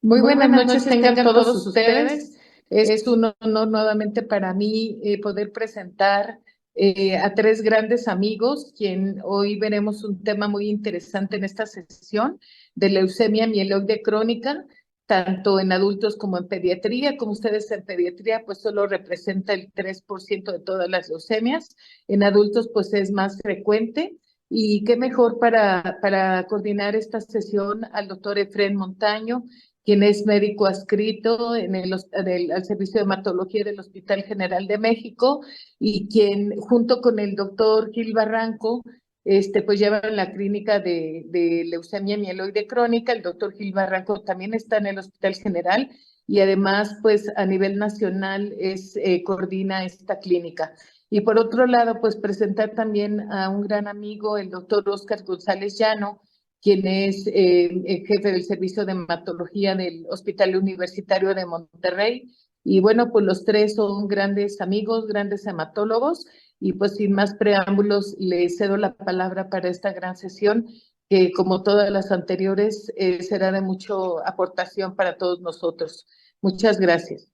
Muy buenas noches tengan todos ustedes. Es un honor nuevamente para mí poder presentar a tres grandes amigos, quien hoy veremos un tema muy interesante en esta sesión de leucemia mieloide crónica, tanto en adultos como en pediatría. Como ustedes en pediatría, pues solo representa el 3% de todas las leucemias. En adultos, pues es más frecuente. Y qué mejor para coordinar esta sesión al doctor Efrén Montaño, quien es médico adscrito al Servicio de Hematología del Hospital General de México y quien junto con el doctor Gil Barranco, pues llevan la clínica de leucemia mieloide crónica. El doctor Gil Barranco también está en el Hospital General y además, pues a nivel nacional coordina esta clínica. Y por otro lado, pues presentar también a un gran amigo, el doctor Óscar González Llano, quien es el jefe del servicio de hematología del Hospital Universitario de Monterrey. Y bueno, pues los tres son grandes amigos, grandes hematólogos, y pues sin más preámbulos, le cedo la palabra para esta gran sesión, que como todas las anteriores, será de mucha aportación para todos nosotros. Muchas gracias.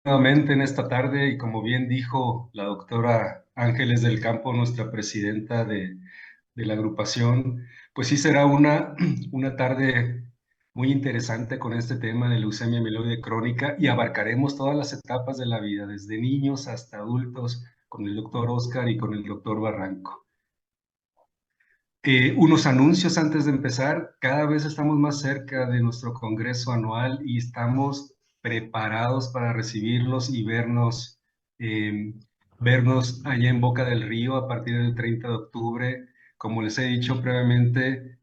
Nuevamente en esta tarde, y como bien dijo la doctora Ángeles del Campo, nuestra presidenta de la agrupación, pues sí será una tarde muy interesante con este tema de leucemia mieloide crónica, y abarcaremos todas las etapas de la vida, desde niños hasta adultos, con el doctor Oscar y con el doctor Barranco. Unos anuncios antes de empezar. Cada vez estamos más cerca de nuestro congreso anual y estamos preparados para recibirlos y vernos allá en Boca del Río a partir del 30 de octubre. Como les he dicho previamente,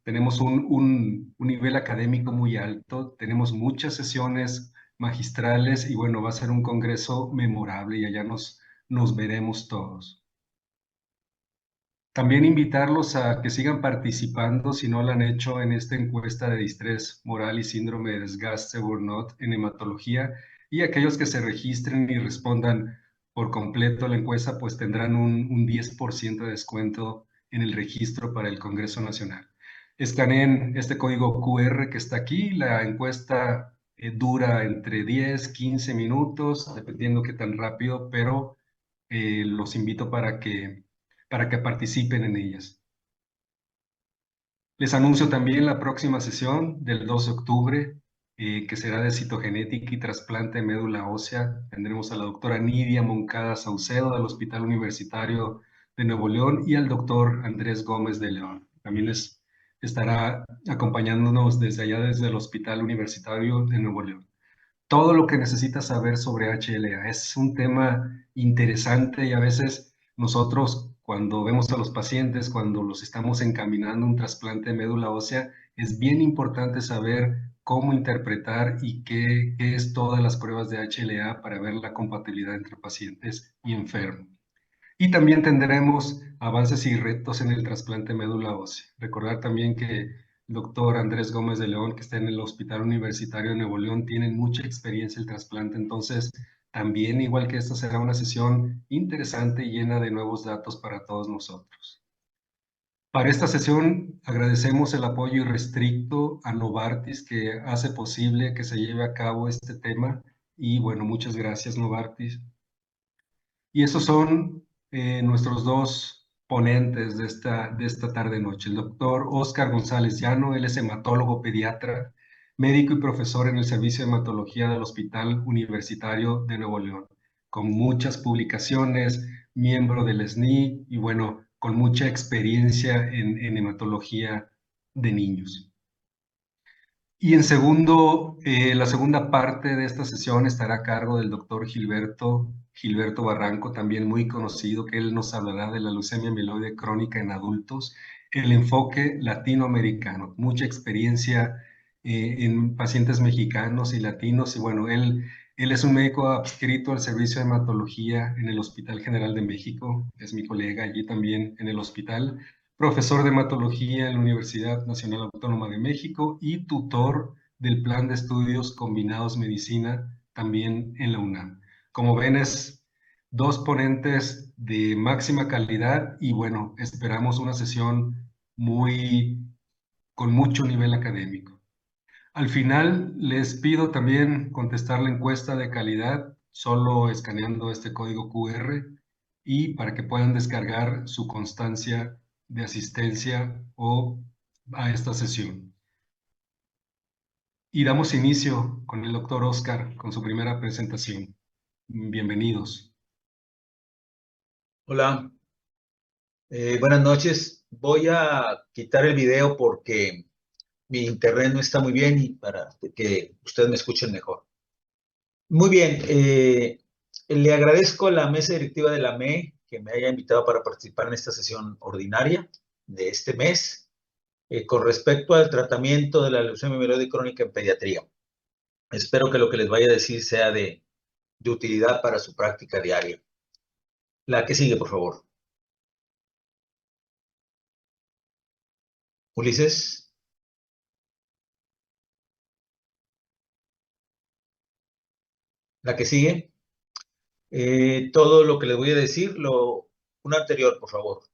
tenemos un nivel académico muy alto, tenemos muchas sesiones magistrales y bueno, va a ser un congreso memorable y allá nos veremos todos. También invitarlos a que sigan participando, si no lo han hecho, en esta encuesta de distrés moral y síndrome de desgaste burnout en hematología, y aquellos que se registren y respondan por completo a la encuesta, pues tendrán un 10% de descuento en el registro para el Congreso Nacional. Escaneen este código QR que está aquí. La encuesta dura entre 10, 15 minutos, dependiendo qué tan rápido, pero los invito para que participen en ellas. Les anuncio también la próxima sesión del 2 de octubre, que será de citogenética y trasplante de médula ósea. Tendremos a la doctora Nidia Moncada Saucedo del Hospital Universitario de Nuevo León y al doctor Andrés Gómez de León. También les estará acompañándonos desde allá, desde el Hospital Universitario de Nuevo León. Todo lo que necesitas saber sobre HLA. Es un tema interesante y a veces nosotros cuando vemos a los pacientes, cuando los estamos encaminando a un trasplante de médula ósea, es bien importante saber cómo interpretar y qué es todas las pruebas de HLA para ver la compatibilidad entre pacientes y enfermos. Y también tendremos avances y retos en el trasplante de médula ósea. Recordar también que el doctor Andrés Gómez de León, que está en el Hospital Universitario de Nuevo León, tiene mucha experiencia en el trasplante. Entonces, también, igual que esta, será una sesión interesante y llena de nuevos datos para todos nosotros. Para esta sesión agradecemos el apoyo irrestricto a Novartis, que hace posible que se lleve a cabo este tema. Y bueno, muchas gracias, Novartis. Y esos son nuestros dos ponentes de esta tarde-noche. El doctor Óscar González Llano, él es hematólogo pediatra, médico y profesor en el Servicio de Hematología del Hospital Universitario de Nuevo León, con muchas publicaciones, miembro del SNI y bueno, con mucha experiencia en hematología de niños. Y la segunda parte de esta sesión estará a cargo del doctor Gilberto Barranco, también muy conocido, que él nos hablará de la leucemia mieloide crónica en adultos, el enfoque latinoamericano, mucha experiencia en pacientes mexicanos y latinos, y bueno, él es un médico adscrito al servicio de hematología en el Hospital General de México, es mi colega allí también en el hospital, profesor de hematología en la Universidad Nacional Autónoma de México y tutor del Plan de Estudios Combinados Medicina también en la UNAM. Como ven, es dos ponentes de máxima calidad y bueno, esperamos una sesión con mucho nivel académico. Al final, les pido también contestar la encuesta de calidad solo escaneando este código QR y para que puedan descargar su constancia de asistencia o a esta sesión. Y damos inicio con el doctor Oscar con su primera presentación. Bienvenidos. Hola, buenas noches. Voy a quitar el video porque mi internet no está muy bien y para que ustedes me escuchen mejor. Muy bien, le agradezco a la mesa directiva de la ME que me haya invitado para participar en esta sesión ordinaria de este mes con respecto al tratamiento de la leucemia mieloide crónica en pediatría. Espero que lo que les vaya a decir sea de utilidad para su práctica diaria. La que sigue, por favor. Ulises. La que sigue. Todo lo que les voy a decir, un anterior, por favor.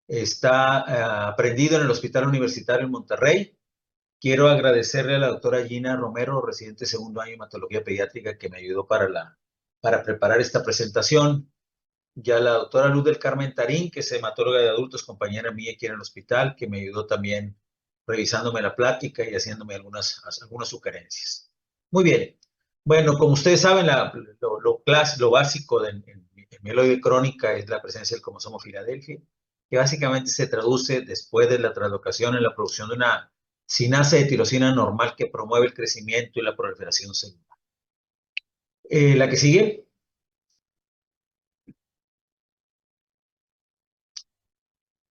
Está aprendido en el Hospital Universitario en Monterrey. Quiero agradecerle a la doctora Gina Romero, residente segundo año de hematología pediátrica, que me ayudó para preparar esta presentación. Ya la doctora Luz del Carmen Tarín, que es hematóloga de adultos, compañera mía aquí en el hospital, que me ayudó también revisándome la plática y haciéndome algunas sugerencias. Muy bien. Bueno, como ustedes saben, lo básico en mieloide crónica es la presencia del cromosoma Filadelfia, que básicamente se traduce después de la translocación en la producción de una sinasa de tirosina normal que promueve el crecimiento y la proliferación celular. La que sigue.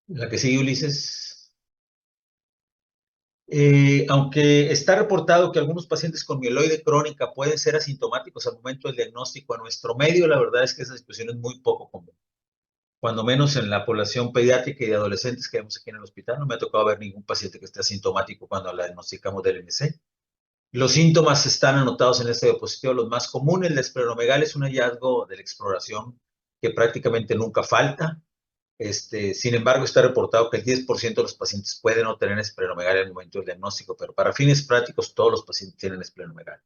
La que sigue, Ulises. Aunque está reportado que algunos pacientes con mieloide crónica pueden ser asintomáticos al momento del diagnóstico a nuestro medio, la verdad es que esa situación es muy poco común. Cuando menos en la población pediátrica y de adolescentes que vemos aquí en el hospital, no me ha tocado ver ningún paciente que esté asintomático cuando la diagnosticamos del MC. Los síntomas están anotados en este diapositivo. Los más comunes, la esplenomegalia es un hallazgo de la exploración que prácticamente nunca falta. Sin embargo, está reportado que el 10% de los pacientes pueden no tener esplenomegalia al momento del diagnóstico, pero para fines prácticos todos los pacientes tienen esplenomegalia.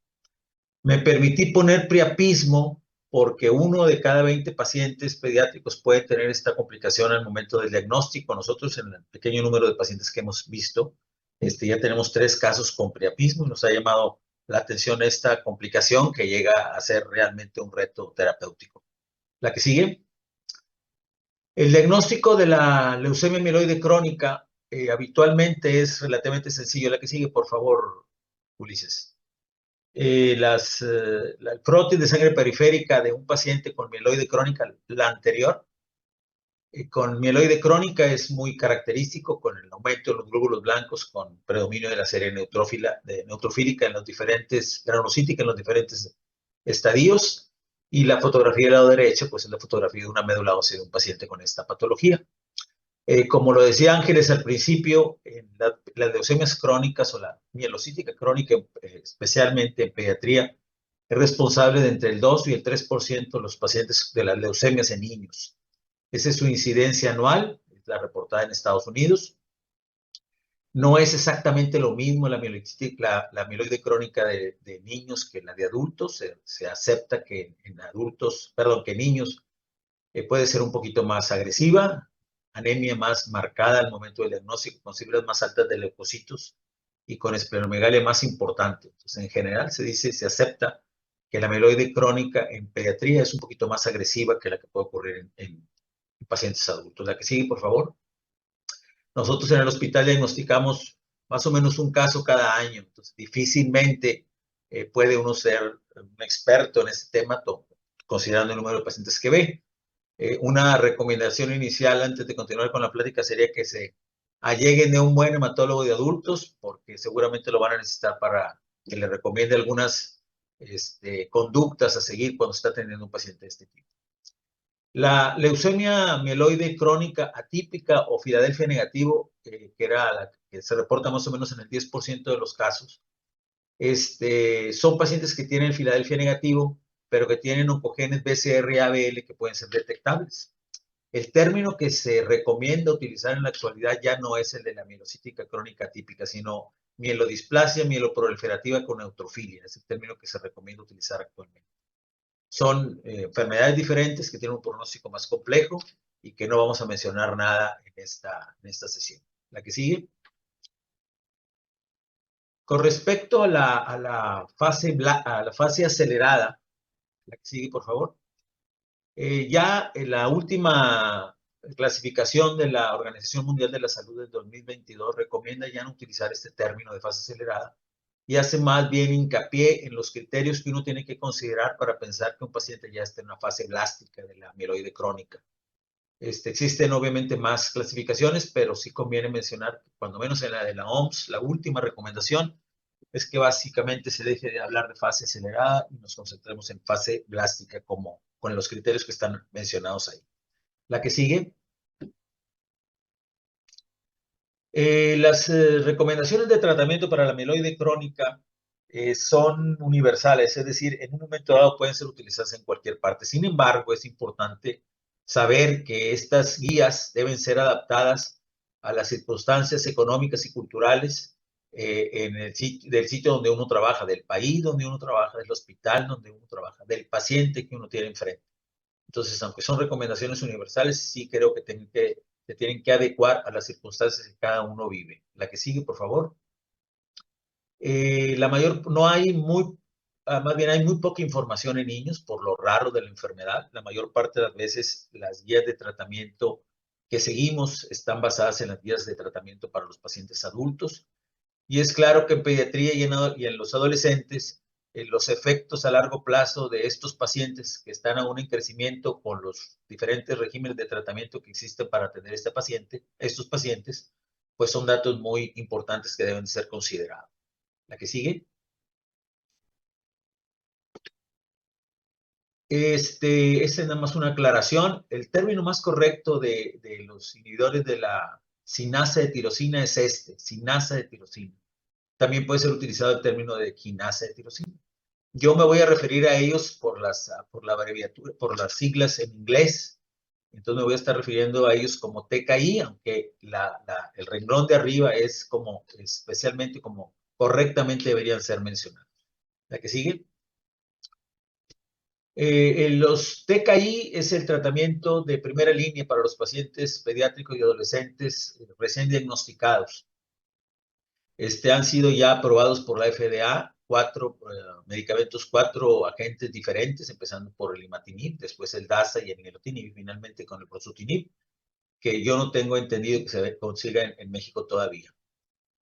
Me permití poner priapismo porque 1 de cada 20 pacientes pediátricos puede tener esta complicación al momento del diagnóstico. Nosotros, en el pequeño número de pacientes que hemos visto, ya tenemos 3 casos con priapismo y nos ha llamado la atención esta complicación que llega a ser realmente un reto terapéutico. La que sigue. El diagnóstico de la leucemia mieloide crónica habitualmente es relativamente sencillo. La que sigue, por favor, Ulises. El prótesis de sangre periférica de un paciente con mieloide crónica, la anterior, con mieloide crónica es muy característico con el aumento de los glóbulos blancos con predominio de la serie neutrofílica en los diferentes, granulocítica en los diferentes estadios. Y la fotografía del lado derecho, pues es la fotografía de una médula ósea de un paciente con esta patología. Como lo decía Ángeles al principio, las leucemias crónicas o la mielocítica crónica, especialmente en pediatría, es responsable de entre el 2 y el 3% de los pacientes de las leucemias en niños. Esa es su incidencia anual, es la reportada en Estados Unidos. No es exactamente lo mismo la mieloide crónica de niños que la de adultos. Se acepta que que niños puede ser un poquito más agresiva, anemia más marcada al momento del diagnóstico, con cifras más altas de leucocitos y con esplenomegalia más importante. Entonces, en general se acepta que la mieloide crónica en pediatría es un poquito más agresiva que la que puede ocurrir en pacientes adultos. La que sigue, por favor. Nosotros en el hospital diagnosticamos más o menos un caso cada año, entonces difícilmente puede uno ser un experto en este tema, considerando el número de pacientes que ve. Una recomendación inicial antes de continuar con la plática sería que se alleguen de un buen hematólogo de adultos, porque seguramente lo van a necesitar para que le recomiende algunas conductas a seguir cuando está teniendo un paciente de este tipo. La leucemia mieloide crónica atípica o Filadelfia negativo, que era la que se reporta más o menos en el 10% de los casos, son pacientes que tienen Filadelfia negativo, pero que tienen oncogenes BCR-ABL que pueden ser detectables. El término que se recomienda utilizar en la actualidad ya no es el de la mielocítica crónica típica, sino mielodisplasia mieloproliferativa con neutrofilia. Es el término que se recomienda utilizar actualmente. Son enfermedades diferentes que tienen un pronóstico más complejo y que no vamos a mencionar nada en esta sesión. La que sigue. Con respecto a la fase acelerada, la que sigue, por favor. Ya en la última clasificación de la Organización Mundial de la Salud del 2022 recomienda ya no utilizar este término de fase acelerada y hace más bien hincapié en los criterios que uno tiene que considerar para pensar que un paciente ya está en una fase blástica de la amiloide crónica. Existen obviamente más clasificaciones, pero sí conviene mencionar, cuando menos en la de la OMS, la última recomendación es que básicamente se deje de hablar de fase acelerada y nos concentremos en fase blástica como con los criterios que están mencionados ahí. La que sigue. Las recomendaciones de tratamiento para la amiloide crónica son universales, es decir, en un momento dado pueden ser utilizadas en cualquier parte. Sin embargo, es importante saber que estas guías deben ser adaptadas a las circunstancias económicas y culturales del sitio donde uno trabaja, del país donde uno trabaja, del hospital donde uno trabaja, del paciente que uno tiene enfrente. Entonces, aunque son recomendaciones universales, sí creo que se tienen que adecuar a las circunstancias que cada uno vive. La que sigue, por favor. No hay más bien hay muy poca información en niños por lo raro de la enfermedad. La mayor parte de las veces las guías de tratamiento que seguimos están basadas en las guías de tratamiento para los pacientes adultos. Y es claro que en pediatría y en los adolescentes, los efectos a largo plazo de estos pacientes que están aún en crecimiento con los diferentes regímenes de tratamiento que existen para atender estos pacientes, pues son datos muy importantes que deben ser considerados. La que sigue. Esta es nada más una aclaración. El término más correcto de los inhibidores de la cinasa de tirosina es cinasa de tirosina. También puede ser utilizado el término de quinasa de tirosina. Yo me voy a referir a ellos por la abreviatura, por las siglas en inglés. Entonces me voy a estar refiriendo a ellos como TKI, aunque el renglón de arriba es especialmente como correctamente deberían ser mencionados. La que sigue. Los TKI es el tratamiento de primera línea para los pacientes pediátricos y adolescentes recién diagnosticados. Han sido ya aprobados por la FDA 4 medicamentos, 4 agentes diferentes, empezando por el imatinib, después el DASA y el nilotinib, y finalmente con el bosutinib, que yo no tengo entendido que se consiga en México todavía.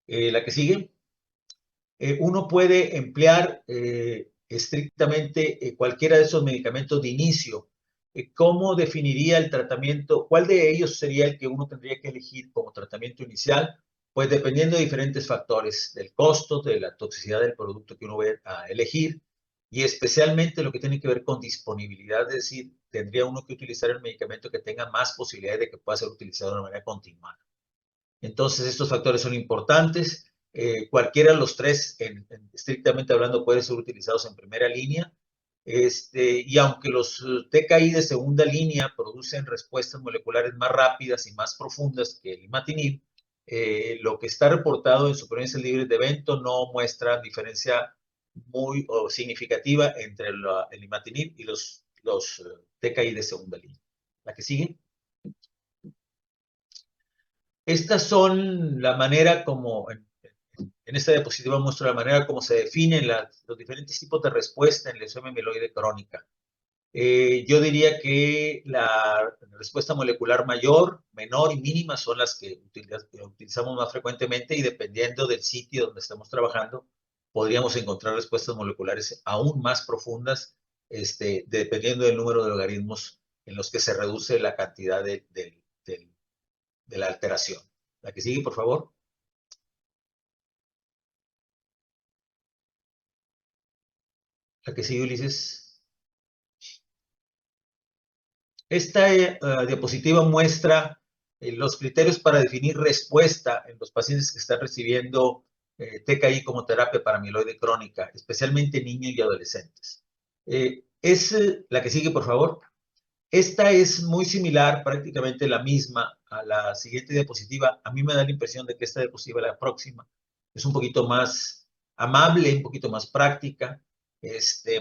La que sigue. Uno puede emplear estrictamente cualquiera de esos medicamentos de inicio. ¿Cómo definiría el tratamiento? ¿Cuál de ellos sería el que uno tendría que elegir como tratamiento inicial? Pues dependiendo de diferentes factores, del costo, de la toxicidad del producto que uno va a elegir y especialmente lo que tiene que ver con disponibilidad, es decir, tendría uno que utilizar el medicamento que tenga más posibilidades de que pueda ser utilizado de una manera continuada. Entonces, estos factores son importantes. Cualquiera de los tres, estrictamente hablando, pueden ser utilizados en primera línea. Y aunque los TKI de segunda línea producen respuestas moleculares más rápidas y más profundas que el imatinib, lo que está reportado en supervivencia libre de evento no muestra diferencia muy significativa entre el imatinib y los TKI de segunda línea. La que sigue. Estas son la manera como, en esta diapositiva muestro la manera como se definen los diferentes tipos de respuesta en lesión amiloide crónica. Yo diría que la respuesta molecular mayor, menor y mínima son las que utilizamos más frecuentemente y dependiendo del sitio donde estamos trabajando, podríamos encontrar respuestas moleculares aún más profundas, dependiendo del número de logaritmos en los que se reduce la cantidad de la alteración. La que sigue, por favor. La que sigue, Ulises. Esta diapositiva muestra los criterios para definir respuesta en los pacientes que están recibiendo TKI como terapia para amiloide crónica, especialmente niños y adolescentes. La que sigue, por favor. Esta es muy similar, prácticamente la misma, a la siguiente diapositiva. A mí me da la impresión de que esta diapositiva, la próxima, es un poquito más amable, un poquito más práctica.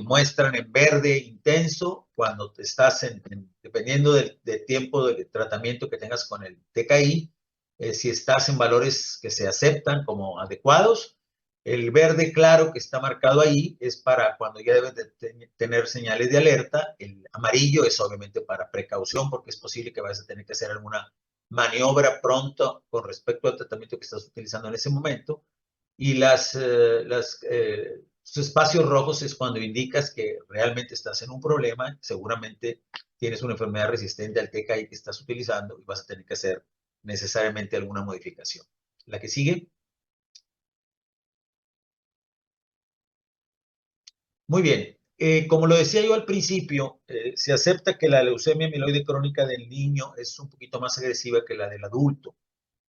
Muestran en verde intenso cuando te estás dependiendo del tiempo de tratamiento que tengas con el TKI, si estás en valores que se aceptan como adecuados. El verde claro que está marcado ahí es para cuando ya debes de tener señales de alerta. El amarillo es obviamente para precaución, porque es posible que vayas a tener que hacer alguna maniobra pronto con respecto al tratamiento que estás utilizando en ese momento. Y los espacios rojos es cuando indicas que realmente estás en un problema, seguramente tienes una enfermedad resistente al TKI que estás utilizando y vas a tener que hacer necesariamente alguna modificación. La que sigue. Muy bien. Como lo decía yo al principio, se acepta que la leucemia amiloide crónica del niño es un poquito más agresiva que la del adulto.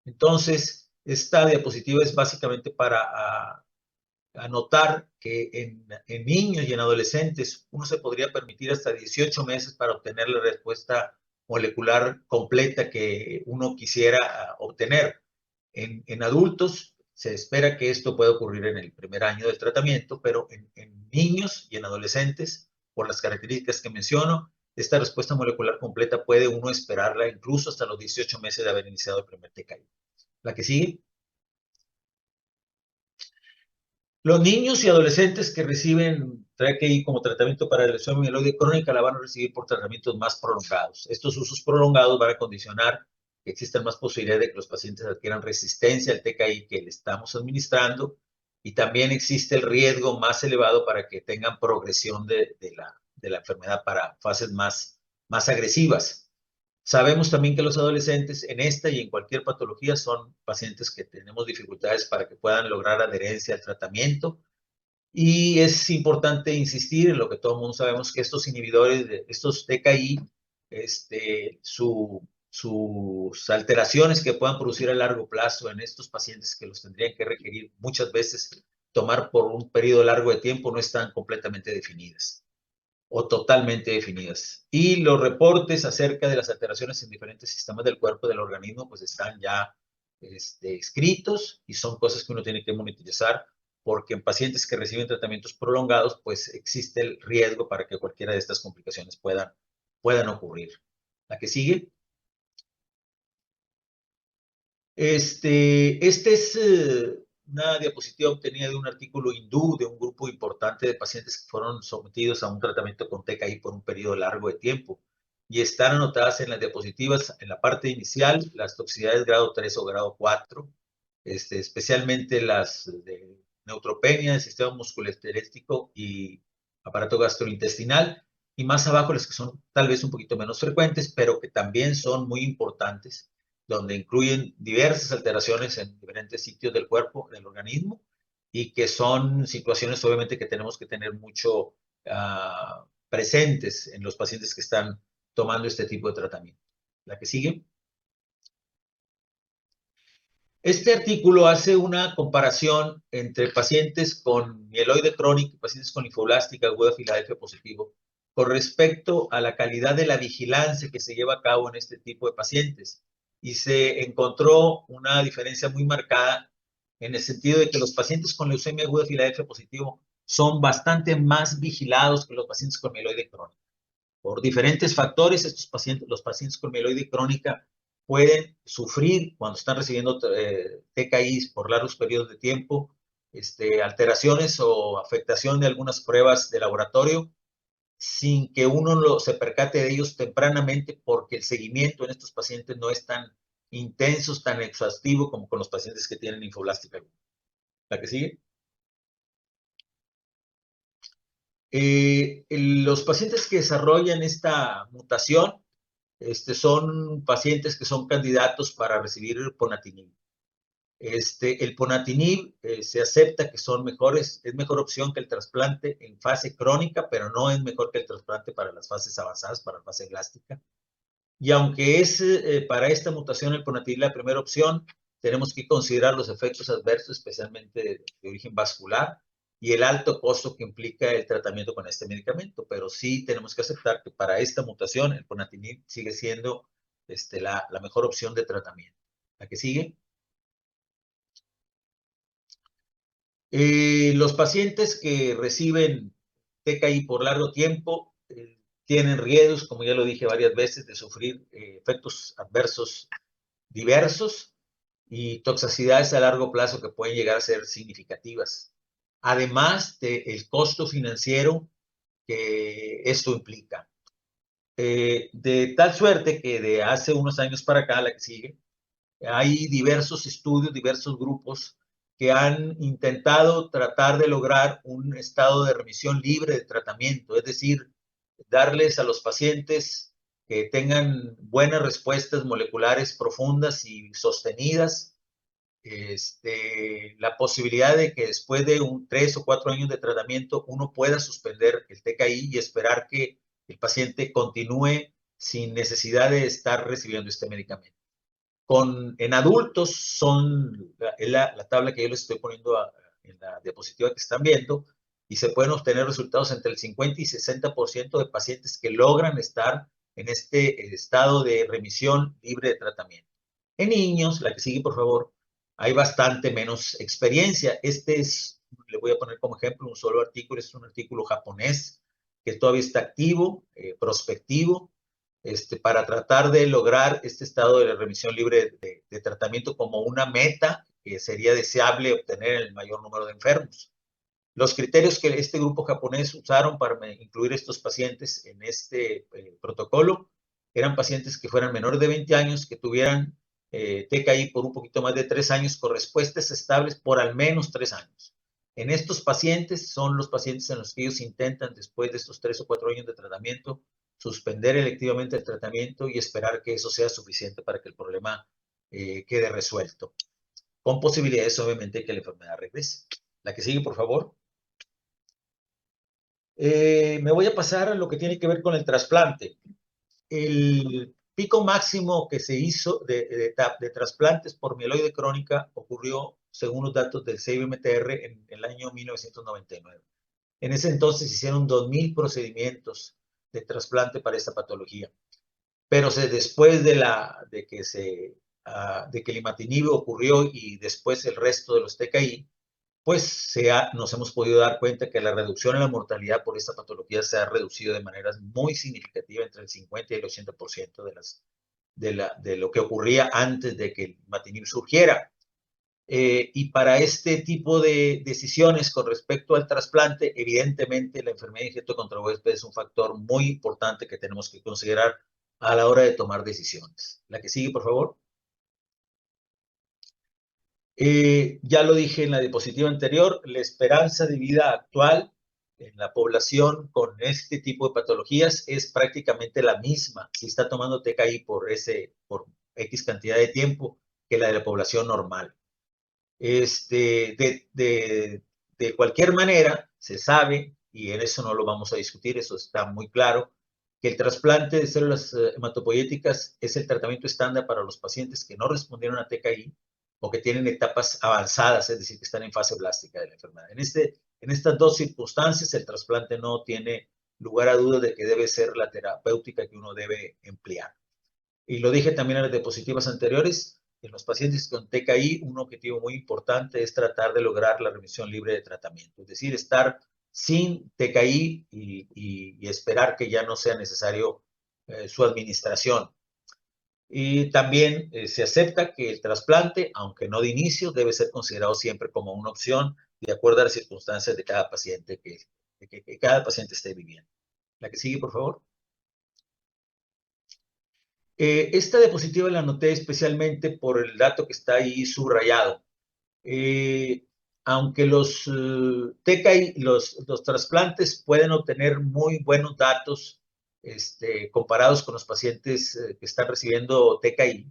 Entonces, esta diapositiva es básicamente para anotar que en niños y en adolescentes uno se podría permitir hasta 18 meses para obtener la respuesta molecular completa que uno quisiera obtener. En adultos se espera que esto pueda ocurrir en el primer año del tratamiento, pero en niños y en adolescentes, por las características que menciono, esta respuesta molecular completa puede uno esperarla incluso hasta los 18 meses de haber iniciado el primer TKI. La que sigue. Los niños y adolescentes que reciben TKI como tratamiento para la lesión amiloide crónica la van a recibir por tratamientos más prolongados. Estos usos prolongados van a condicionar que existan más posibilidades de que los pacientes adquieran resistencia al TKI que le estamos administrando, y también existe el riesgo más elevado para que tengan progresión de la enfermedad para fases más agresivas. Sabemos también que los adolescentes en esta y en cualquier patología son pacientes que tenemos dificultades para que puedan lograr adherencia al tratamiento, y es importante insistir en lo que todo el mundo sabemos, que estos inhibidores, estos TKI, sus alteraciones que puedan producir a largo plazo en estos pacientes que los tendrían que requerir muchas veces tomar por un periodo largo de tiempo no están completamente definidas o totalmente definidas. Y los reportes acerca de las alteraciones en diferentes sistemas del cuerpo del organismo pues están ya escritos, y son cosas que uno tiene que monitorizar, porque en pacientes que reciben tratamientos prolongados pues existe el riesgo para que cualquiera de estas complicaciones puedan ocurrir. La que sigue. Este es una diapositiva obtenida de un artículo hindú de un grupo importante de pacientes que fueron sometidos a un tratamiento con TKI por un periodo largo de tiempo, y están anotadas en las diapositivas en la parte inicial las toxicidades grado 3 o grado 4, especialmente las de neutropenia del sistema musculoesquelético y aparato gastrointestinal, y más abajo las que son tal vez un poquito menos frecuentes, pero que también son muy importantes, donde incluyen diversas alteraciones en diferentes sitios del cuerpo, del organismo, y que son situaciones obviamente que tenemos que tener mucho presentes en los pacientes que están tomando este tipo de tratamiento. La que sigue. Este artículo hace una comparación entre pacientes con mieloide crónico y pacientes con linfoblástica aguda Filadelfia positivo con respecto a la calidad de la vigilancia que se lleva a cabo en este tipo de pacientes. Y se encontró una diferencia muy marcada en el sentido de que los pacientes con leucemia aguda Filadelfia positivo son bastante más vigilados que los pacientes con mieloide crónica. Por diferentes factores, los pacientes con mieloide crónica pueden sufrir cuando están recibiendo TKIs por largos periodos de tiempo, alteraciones o afectación de algunas pruebas de laboratorio, sin que uno se percate de ellos tempranamente, porque el seguimiento en estos pacientes no es tan intenso, tan exhaustivo como con los pacientes que tienen linfoblástica. ¿La que sigue? Los pacientes que desarrollan esta mutación son pacientes que son candidatos para recibir ponatinib. El ponatinib se acepta que es mejor opción que el trasplante en fase crónica, pero no es mejor que el trasplante para las fases avanzadas, para la fase blástica. Y aunque es para esta mutación el ponatinib la primera opción, tenemos que considerar los efectos adversos, especialmente de origen vascular, y el alto costo que implica el tratamiento con este medicamento. Pero sí tenemos que aceptar que para esta mutación el ponatinib sigue siendo la mejor opción de tratamiento. ¿La que sigue? Los pacientes que reciben TKI por largo tiempo tienen riesgos, como ya lo dije varias veces, de sufrir efectos adversos diversos y toxicidades a largo plazo que pueden llegar a ser significativas. Además del costo financiero que esto implica. De tal suerte que de hace unos años para acá, la que sigue, hay diversos estudios, diversos grupos que han intentado tratar de lograr un estado de remisión libre de tratamiento, es decir, darles a los pacientes que tengan buenas respuestas moleculares profundas y sostenidas, la posibilidad de que después de 3 o 4 años de tratamiento uno pueda suspender el TKI y esperar que el paciente continúe sin necesidad de estar recibiendo este medicamento. En adultos son la tabla que yo les estoy poniendo en la diapositiva que están viendo, y se pueden obtener resultados entre el 50 y 60% de pacientes que logran estar en este estado de remisión libre de tratamiento. En niños, la que sigue por favor, hay bastante menos experiencia. Le voy a poner como ejemplo un solo artículo, es un artículo japonés que todavía está activo, prospectivo, para tratar de lograr este estado de remisión libre de tratamiento como una meta que sería deseable obtener en el mayor número de enfermos. Los criterios que este grupo japonés usaron para incluir estos pacientes en este protocolo eran pacientes que fueran menores de 20 años, que tuvieran TKI por un poquito más de 3 años con respuestas estables por al menos 3 años. En estos pacientes son los pacientes en los que ellos intentan, después de estos 3 o 4 años de tratamiento, suspender electivamente el tratamiento y esperar que eso sea suficiente para que el problema quede resuelto, con posibilidades obviamente de que la enfermedad regrese. La que sigue, por favor. Me voy a pasar a lo que tiene que ver con el trasplante. El pico máximo que se hizo de trasplantes por mieloide crónica ocurrió, según los datos del CIBMTR, en el año 1999. En ese entonces se hicieron 2,000 procedimientos de trasplante para esta patología. Pero después de que el imatinib ocurrió y después el resto de los TKI, pues nos hemos podido dar cuenta que la reducción en la mortalidad por esta patología se ha reducido de manera muy significativa, entre el 50 y el 80% de lo que ocurría antes de que el imatinib surgiera. Y para este tipo de decisiones con respecto al trasplante, evidentemente la enfermedad de injerto contra huésped es un factor muy importante que tenemos que considerar a la hora de tomar decisiones. La que sigue, por favor. Ya lo dije en la diapositiva anterior, la esperanza de vida actual en la población con este tipo de patologías es prácticamente la misma si está tomando TKI por X cantidad de tiempo que la de la población normal. De cualquier manera, se sabe, y en eso no lo vamos a discutir, eso está muy claro, que el trasplante de células hematopoyéticas es el tratamiento estándar para los pacientes que no respondieron a TKI o que tienen etapas avanzadas, es decir, que están en fase blástica de la enfermedad. En estas dos circunstancias, el trasplante no tiene lugar a dudas de que debe ser la terapéutica que uno debe emplear. Y lo dije también en las diapositivas anteriores, en los pacientes con TKI, un objetivo muy importante es tratar de lograr la remisión libre de tratamiento, es decir, estar sin TKI y esperar que ya no sea necesario su administración. Y también se acepta que el trasplante, aunque no de inicio, debe ser considerado siempre como una opción de acuerdo a las circunstancias de cada paciente que cada paciente esté viviendo. La que sigue, por favor. Esta diapositiva la anoté especialmente por el dato que está ahí subrayado. Aunque los TKI, los trasplantes pueden obtener muy buenos datos comparados con los pacientes que están recibiendo TKI,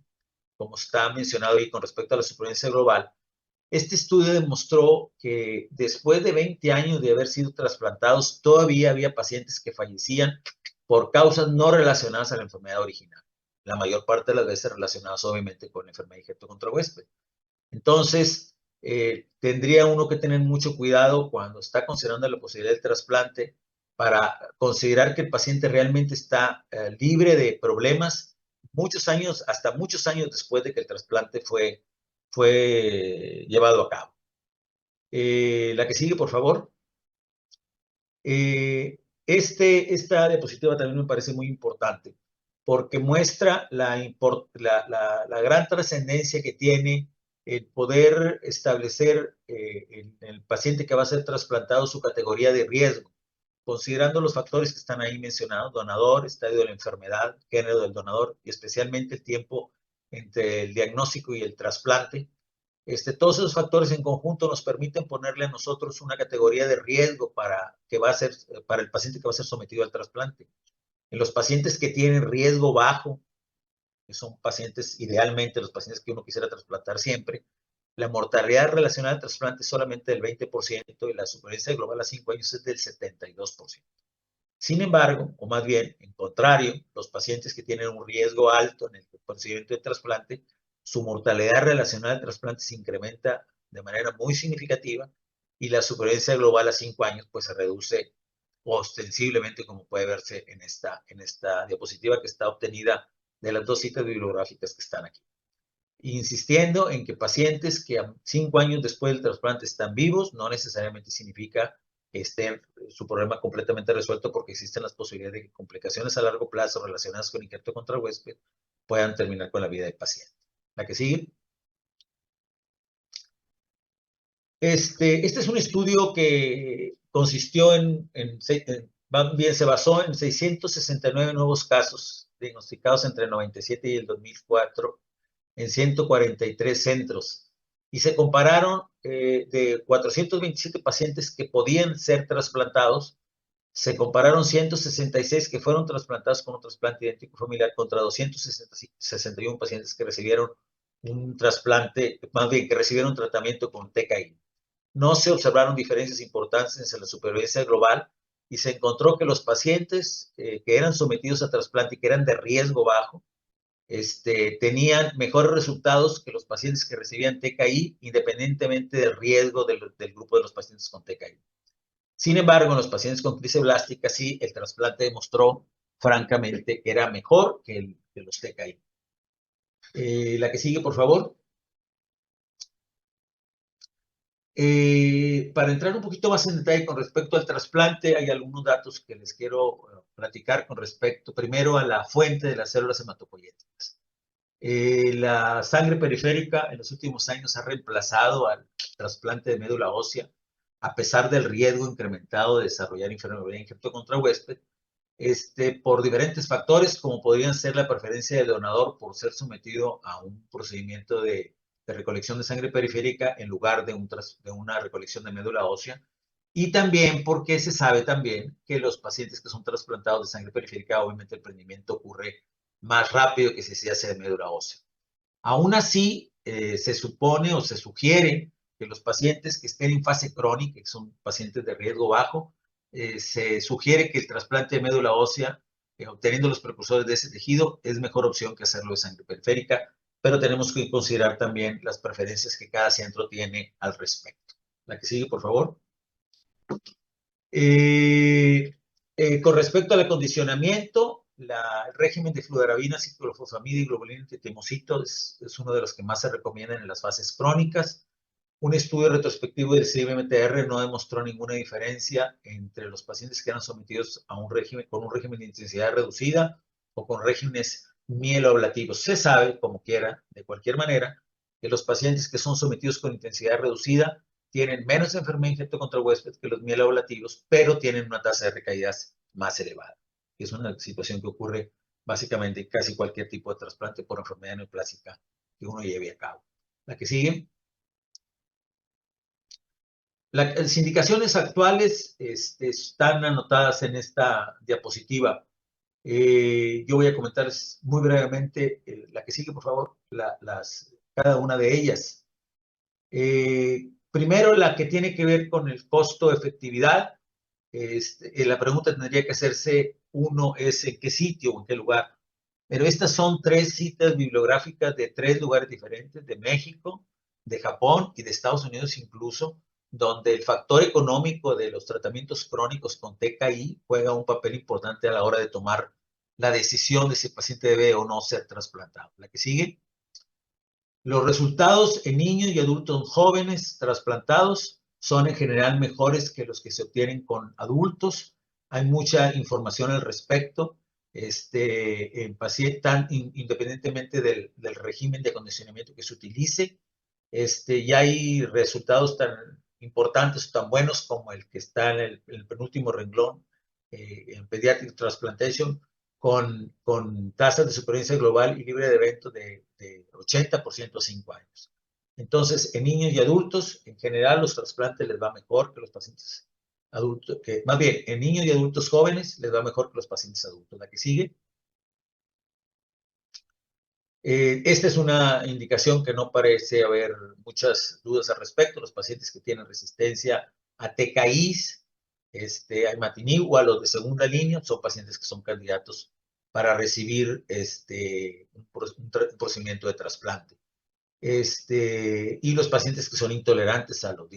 como está mencionado ahí con respecto a la supervivencia global, este estudio demostró que después de 20 años de haber sido trasplantados, todavía había pacientes que fallecían por causas no relacionadas a la enfermedad original. La mayor parte de las veces relacionadas obviamente con la enfermedad de injerto contra huésped. Entonces, tendría uno que tener mucho cuidado cuando está considerando la posibilidad del trasplante para considerar que el paciente realmente está libre de problemas muchos años, hasta muchos años después de que el trasplante fue llevado a cabo. La que sigue, por favor. Esta diapositiva también me parece muy importante porque muestra la gran trascendencia que tiene el poder establecer en el paciente que va a ser trasplantado su categoría de riesgo, considerando los factores que están ahí mencionados: donador, estadio de la enfermedad, género del donador y especialmente el tiempo entre el diagnóstico y el trasplante. Todos esos factores en conjunto nos permiten ponerle a nosotros una categoría de riesgo para el paciente que va a ser sometido al trasplante. En los pacientes que tienen riesgo bajo, que son pacientes, idealmente los pacientes que uno quisiera trasplantar siempre, la mortalidad relacionada al trasplante es solamente del 20% y la supervivencia global a 5 años es del 72%. Sin embargo, o más bien, en contrario, los pacientes que tienen un riesgo alto en el procedimiento de trasplante, su mortalidad relacionada al trasplante se incrementa de manera muy significativa y la supervivencia global a 5 años pues se reduce ostensiblemente, como puede verse en esta diapositiva que está obtenida de las dos citas bibliográficas que están aquí. Insistiendo en que pacientes que a 5 años después del trasplante están vivos, no necesariamente significa que esté su problema completamente resuelto, porque existen las posibilidades de que complicaciones a largo plazo relacionadas con injerto contra huésped puedan terminar con la vida del paciente. La que sigue. Este es un estudio que consistió se basó en 669 nuevos casos diagnosticados entre el 97 y el 2004 en 143 centros. Y se compararon de 427 pacientes que podían ser trasplantados, se compararon 166 que fueron trasplantados con un trasplante idéntico familiar contra 261 pacientes que recibieron un trasplante, más bien que recibieron tratamiento con TKI. No se observaron diferencias importantes en la supervivencia global y se encontró que los pacientes que eran sometidos a trasplante y que eran de riesgo bajo, tenían mejores resultados que los pacientes que recibían TKI, independientemente del riesgo del grupo de los pacientes con TKI. Sin embargo, en los pacientes con crisis blástica, sí, el trasplante demostró, francamente, que era mejor que el de los TKI. La que sigue, por favor. Para entrar un poquito más en detalle con respecto al trasplante, hay algunos datos que les quiero platicar con respecto, primero, a la fuente de las células hematopoyéticas. La sangre periférica en los últimos años ha reemplazado al trasplante de médula ósea, a pesar del riesgo incrementado de desarrollar enfermedad de injerto contra huésped, por diferentes factores, como podrían ser la preferencia del donador por ser sometido a un procedimiento de recolección de sangre periférica en lugar de una recolección de médula ósea, y también porque se sabe también que los pacientes que son trasplantados de sangre periférica, obviamente el prendimiento ocurre más rápido que si se hace de médula ósea. Aún así, se supone o se sugiere que los pacientes que estén en fase crónica, que son pacientes de riesgo bajo, se sugiere que el trasplante de médula ósea, obteniendo los precursores de ese tejido, es mejor opción que hacerlo de sangre periférica, pero tenemos que considerar también las preferencias que cada centro tiene al respecto. La que sigue, por favor. Con respecto al acondicionamiento, el régimen de fludarabina, ciclofosfamida y globulina tetimoxito es uno de los que más se recomiendan en las fases crónicas. Un estudio retrospectivo del CIBMTR no demostró ninguna diferencia entre los pacientes que eran sometidos a un régimen con un régimen de intensidad reducida o con regímenes mieloablativos. Se sabe, como quiera, de cualquier manera, que los pacientes que son sometidos con intensidad reducida tienen menos enfermedad de injerto contra huésped que los mieloablativos, pero tienen una tasa de recaídas más elevada. Es una situación que ocurre básicamente en casi cualquier tipo de trasplante por enfermedad neoplásica que uno lleve a cabo. La que sigue. Las indicaciones actuales están anotadas en esta diapositiva. Yo voy a comentarles muy brevemente, la que sigue, por favor, cada una de ellas. Primero, la que tiene que ver con el costo-efectividad. La pregunta tendría que hacerse, uno es en qué sitio o en qué lugar. Pero estas son 3 citas bibliográficas de 3 lugares diferentes, de México, de Japón y de Estados Unidos incluso, donde el factor económico de los tratamientos crónicos con TKI juega un papel importante a la hora de tomar la decisión de si el paciente debe o no ser trasplantado. La que sigue. Los resultados en niños y adultos jóvenes trasplantados son en general mejores que los que se obtienen con adultos. Hay mucha información al respecto, en pacientes, independientemente del régimen de acondicionamiento que se utilice. Ya hay resultados tan importantes o tan buenos como el que está en el penúltimo renglón, en Pediatric Transplantation, con tasas de supervivencia global y libre de evento de 80% a 5 años. Entonces, en niños y adultos, en general, los trasplantes les va mejor que los pacientes adultos, más bien, en niños y adultos jóvenes les va mejor que los pacientes adultos. La que sigue. Esta es una indicación que no parece haber muchas dudas al respecto. Los pacientes que tienen resistencia a TKIs, a imatinib o a los de segunda línea, son pacientes que son candidatos para recibir un procedimiento de trasplante. Y los pacientes que son intolerantes a los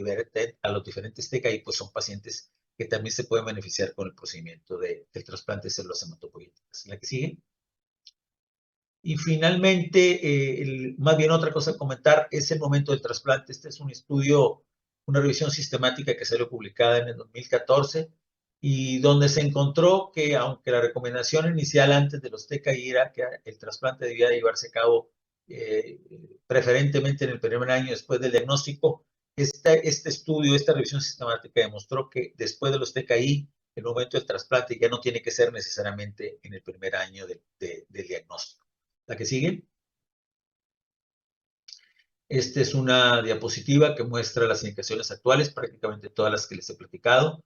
diferentes TKI, pues son pacientes que también se pueden beneficiar con el procedimiento del trasplante de células hematopoyéticas. La que sigue. Y finalmente, más bien otra cosa a comentar, es el momento del trasplante. Este es un estudio, una revisión sistemática que salió publicada en el 2014 y donde se encontró que aunque la recomendación inicial antes de los TKI era que el trasplante debía llevarse a cabo preferentemente en el primer año después del diagnóstico, este estudio, esta revisión sistemática demostró que después de los TKI, el momento del trasplante ya no tiene que ser necesariamente en el primer año del diagnóstico. La que sigue. Esta es una diapositiva que muestra las indicaciones actuales, prácticamente todas las que les he platicado.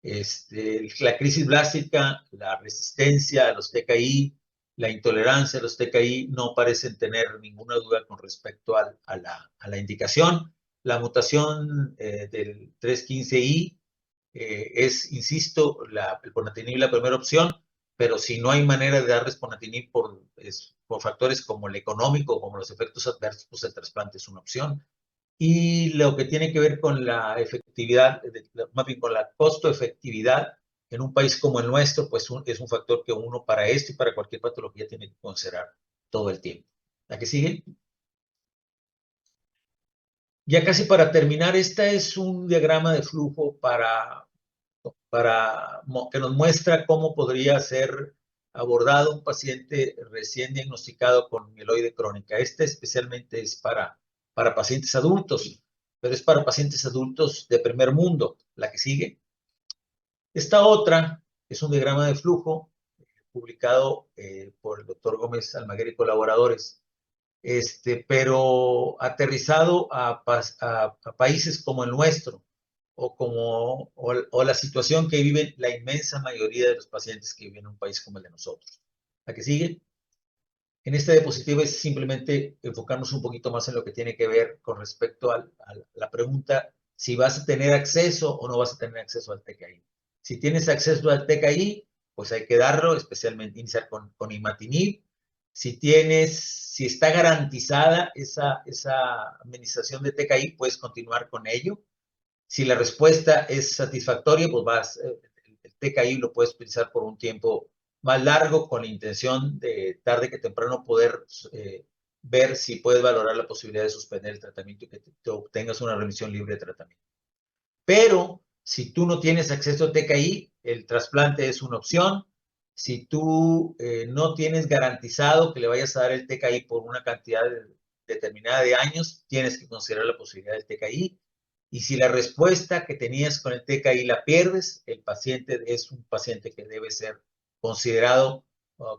La crisis blástica, la resistencia a los TKI, la intolerancia a los TKI no parecen tener ninguna duda con respecto a la indicación. La mutación del 315I es, insisto, el ponatinib la primera opción, pero si no hay manera de dar ponatinib por factores como el económico, como los efectos adversos, pues el trasplante es una opción. Y lo que tiene que ver con la efectividad, más bien con la costo-efectividad, en un país como el nuestro, pues es un factor que uno para esto y para cualquier patología tiene que considerar todo el tiempo. ¿La que sigue? Ya casi para terminar, este es un diagrama de flujo que nos muestra cómo podría ser abordado un paciente recién diagnosticado con mieloide crónica. Este especialmente es para pacientes adultos, pero es para pacientes adultos de primer mundo. La que sigue. Esta otra es un diagrama de flujo publicado por el doctor Gómez Almaguer y colaboradores, pero aterrizado a países como el nuestro, o la situación que viven la inmensa mayoría de los pacientes que viven en un país como el de nosotros. ¿La que sigue? En esta diapositiva es simplemente enfocarnos un poquito más en lo que tiene que ver con respecto a la pregunta si vas a tener acceso o no vas a tener acceso al TKI. Si tienes acceso al TKI, pues hay que darlo, especialmente iniciar con imatinib. Si está garantizada esa administración de TKI, puedes continuar con ello. Si la respuesta es satisfactoria, pues el TKI lo puedes utilizar por un tiempo más largo con la intención de tarde que temprano poder ver si puedes valorar la posibilidad de suspender el tratamiento y que te obtengas una remisión libre de tratamiento. Pero si tú no tienes acceso a TKI, el trasplante es una opción. Si tú no tienes garantizado que le vayas a dar el TKI por una cantidad determinada de años, tienes que considerar la posibilidad del TKI. Y si la respuesta que tenías con el TKI la pierdes, el paciente es un paciente que debe ser considerado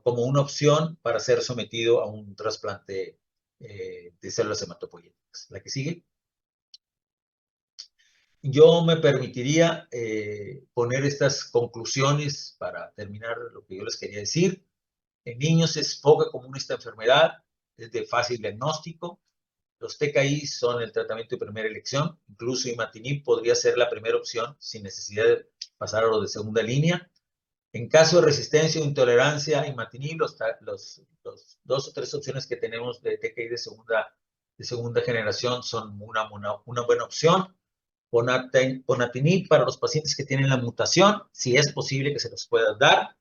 como una opción para ser sometido a un trasplante de células hematopoyéticas. ¿La que sigue? Yo me permitiría poner estas conclusiones para terminar lo que yo les quería decir. En niños es poco común esta enfermedad, es de fácil diagnóstico. Los TKI son el tratamiento de primera elección. Incluso imatinib podría ser la primera opción sin necesidad de pasar a lo de segunda línea. En caso de resistencia o intolerancia a imatinib, los 2 o 3 opciones que tenemos de TKI de segunda de segunda generación son una buena opción. Ponatinib para los pacientes que tienen la mutación, si es posible que se los pueda dar.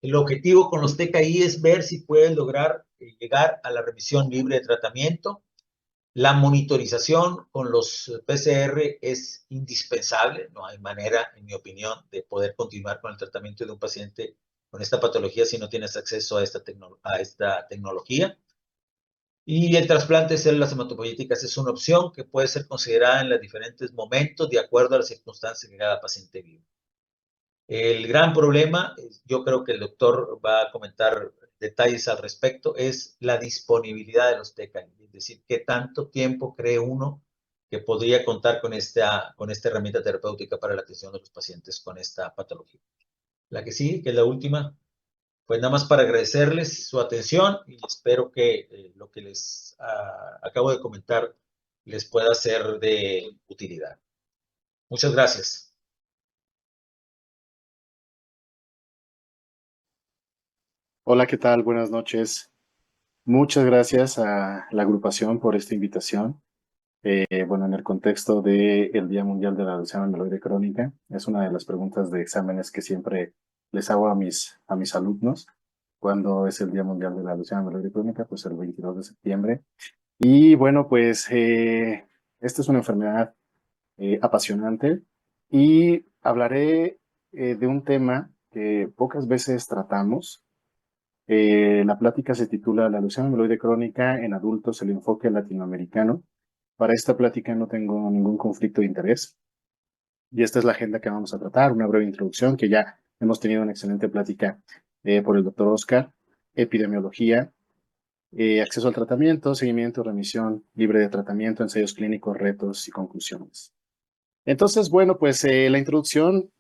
El objetivo con los TKI es ver si pueden lograr llegar a la remisión libre de tratamiento. La monitorización con los PCR es indispensable. No hay manera, en mi opinión, de poder continuar con el tratamiento de un paciente con esta patología si no tienes acceso a esta tecnología. Y el trasplante de células hematopoyéticas es una opción que puede ser considerada en los diferentes momentos de acuerdo a las circunstancias que cada paciente vive. El gran problema, yo creo que el doctor va a comentar detalles al respecto, es la disponibilidad de los TKI, es decir, qué tanto tiempo cree uno que podría contar con esta herramienta terapéutica para la atención de los pacientes con esta patología. La que sí, que es la última, pues nada más para agradecerles su atención y espero que lo que les acabo de comentar les pueda ser de utilidad. Muchas gracias. Hola, ¿qué tal? Buenas noches. Muchas gracias a la agrupación por esta invitación. Bueno, en el contexto del Día Mundial de la Leucemia Mieloide Crónica, es una de las preguntas de exámenes que siempre les hago a mis alumnos cuando es el Día Mundial de la Leucemia Mieloide Crónica, pues el 22 de septiembre. Y bueno, pues esta es una enfermedad apasionante y hablaré de un tema que pocas veces tratamos. La plática se titula La leucemia mieloide crónica en adultos, el enfoque latinoamericano. Para esta plática no tengo ningún conflicto de interés y esta es la agenda que vamos a tratar, una breve introducción que ya hemos tenido una excelente plática por el doctor Oscar, epidemiología, acceso al tratamiento, seguimiento, remisión, libre de tratamiento, ensayos clínicos, retos y conclusiones. Entonces, bueno, pues la introducción,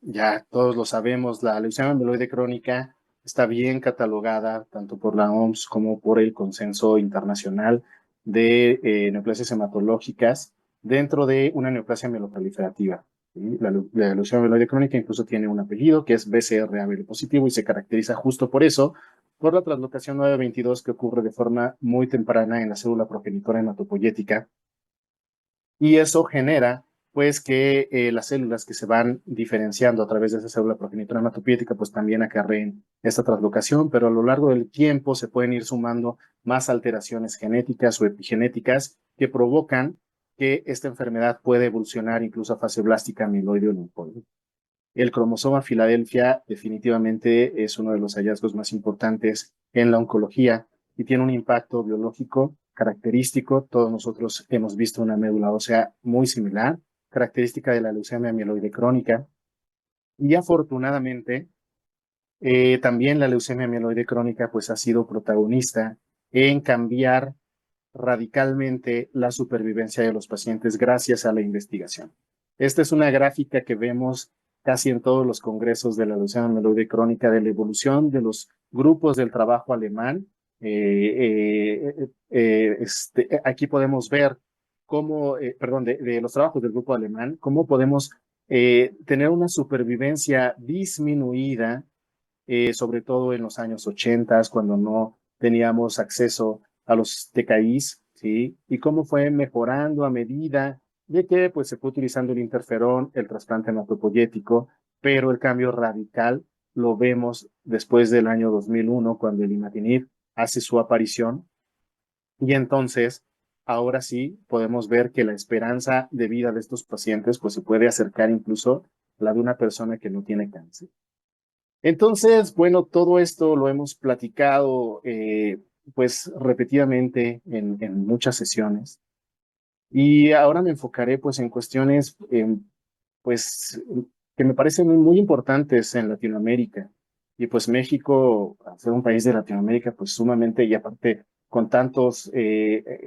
ya todos lo sabemos, la leucemia mieloide crónica está bien catalogada tanto por la OMS como por el Consenso Internacional de Neoplasias Hematológicas dentro de una neoplasia mieloproliferativa. ¿Sí? La leucemia mieloide crónica incluso tiene un apellido que es BCR-ABL positivo y se caracteriza justo por eso, por la translocación 922 que ocurre de forma muy temprana en la célula progenitora hematopoyética y eso genera pues que las células que se van diferenciando a través de esa célula progenitora hematopoyética pues también acarreen esta translocación, pero a lo largo del tiempo se pueden ir sumando más alteraciones genéticas o epigenéticas que provocan que esta enfermedad puede evolucionar incluso a fase blástica amiloide o linfoide. El cromosoma Filadelfia definitivamente es uno de los hallazgos más importantes en la oncología y tiene un impacto biológico característico. Todos nosotros hemos visto una médula ósea muy similar, característica de la leucemia mieloide crónica. Y afortunadamente, también la leucemia mieloide crónica pues, ha sido protagonista en cambiar radicalmente la supervivencia de los pacientes gracias a la investigación. Esta es una gráfica que vemos casi en todos los congresos de la leucemia mieloide crónica de la evolución de los grupos del trabajo alemán. Aquí podemos ver cómo, de los trabajos del grupo alemán, cómo podemos tener una supervivencia disminuida, sobre todo en los años 80, cuando no teníamos acceso a los TKIs, ¿sí? Y cómo fue mejorando a medida de que pues, se fue utilizando el interferón, el trasplante hematopoyético, pero el cambio radical lo vemos después del año 2001, cuando el imatinib hace su aparición, y entonces ahora sí podemos ver que la esperanza de vida de estos pacientes pues, se puede acercar incluso a la de una persona que no tiene cáncer. Entonces, bueno, todo esto lo hemos platicado pues repetidamente en muchas sesiones y ahora me enfocaré pues en cuestiones pues que me parecen muy importantes en Latinoamérica y pues México, al ser un país de Latinoamérica pues sumamente y aparte con tantos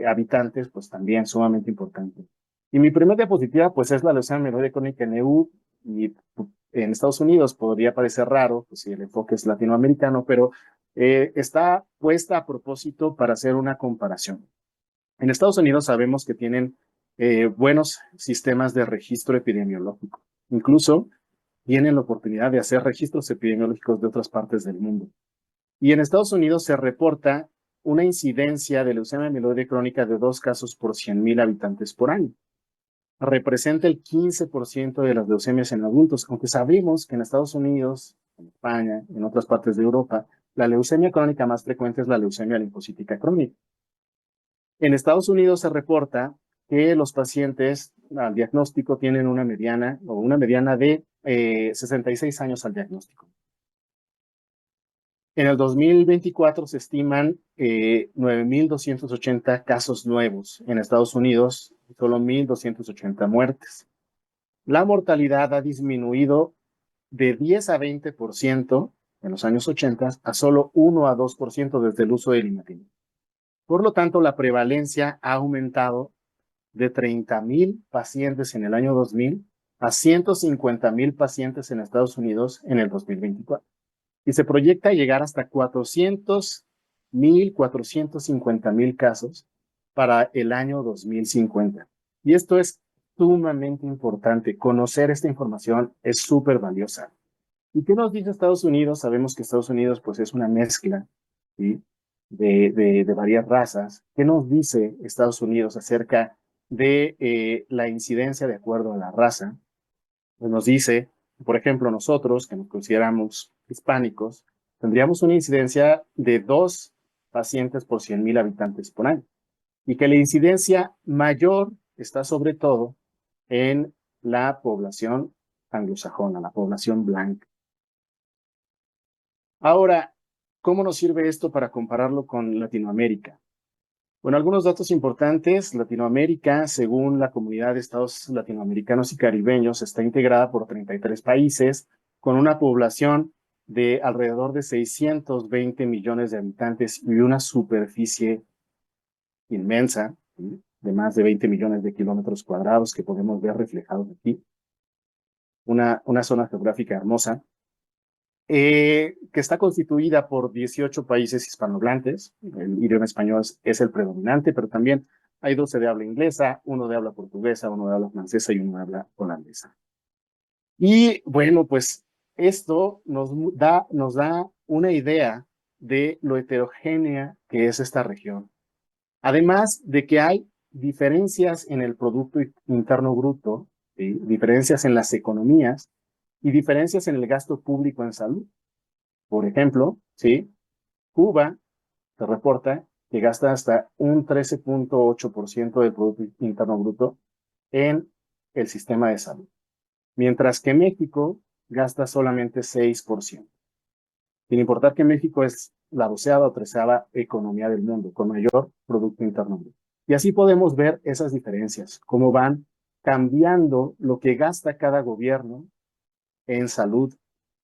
habitantes pues también sumamente importante. Y mi primera diapositiva pues es la leucemia mieloide crónica en EU y en Estados Unidos podría parecer raro, pues si el enfoque es latinoamericano, pero está puesta a propósito para hacer una comparación. En Estados Unidos sabemos que tienen buenos sistemas de registro epidemiológico. Incluso tienen la oportunidad de hacer registros epidemiológicos de otras partes del mundo. Y en Estados Unidos se reporta una incidencia de leucemia amiloide crónica de 2 casos por 100,000 habitantes por año. Representa el 15% de las leucemias en adultos, aunque sabemos que en Estados Unidos, en España, en otras partes de Europa, la leucemia crónica más frecuente es la leucemia linfocítica crónica. En Estados Unidos se reporta que los pacientes al diagnóstico tienen una mediana de 66 años al diagnóstico. En el 2024 se estiman 9,280 casos nuevos en Estados Unidos, solo 1,280 muertes. La mortalidad ha disminuido de 10 a 20% en los años 80 a solo 1 a 2% desde el uso del imatinib. Por lo tanto, la prevalencia ha aumentado de 30,000 pacientes en el año 2000 a 150,000 pacientes en Estados Unidos en el 2024. Y se proyecta llegar hasta 400,000, 450,000 casos para el año 2050. Y esto es sumamente importante. Conocer esta información es súper valiosa. ¿Y qué nos dice Estados Unidos? Sabemos que Estados Unidos pues, es una mezcla, ¿sí?, de varias razas. ¿Qué nos dice Estados Unidos acerca de la incidencia de acuerdo a la raza? Pues nos dice, por ejemplo, nosotros, que nos consideramos hispánicos, tendríamos una incidencia de 2 pacientes por 100,000 habitantes por año. Y que la incidencia mayor está sobre todo en la población anglosajona, la población blanca. Ahora, ¿cómo nos sirve esto para compararlo con Latinoamérica? Bueno, algunos datos importantes. Latinoamérica, según la Comunidad de Estados Latinoamericanos y Caribeños, está integrada por 33 países, con una población de alrededor de 620 millones de habitantes y una superficie inmensa, ¿sí?, de más de 20 millones de kilómetros cuadrados que podemos ver reflejados aquí. Una zona geográfica hermosa. Que está constituida por 18 países hispanohablantes. El idioma español es el predominante, pero también hay 12 de habla inglesa, uno de habla portuguesa, uno de habla francesa y uno de habla holandesa. Y bueno, pues esto nos da una idea de lo heterogénea que es esta región. Además de que hay diferencias en el Producto Interno Bruto, ¿sí?, diferencias en las economías y diferencias en el gasto público en salud. Por ejemplo, ¿sí?, Cuba se reporta que gasta hasta un 13.8% del Producto Interno Bruto en el sistema de salud, mientras que México gasta solamente 6%. Sin importar que México es la 12ª o 13ª economía del mundo, con mayor Producto Interno Bruto. Y así podemos ver esas diferencias, cómo van cambiando lo que gasta cada gobierno en salud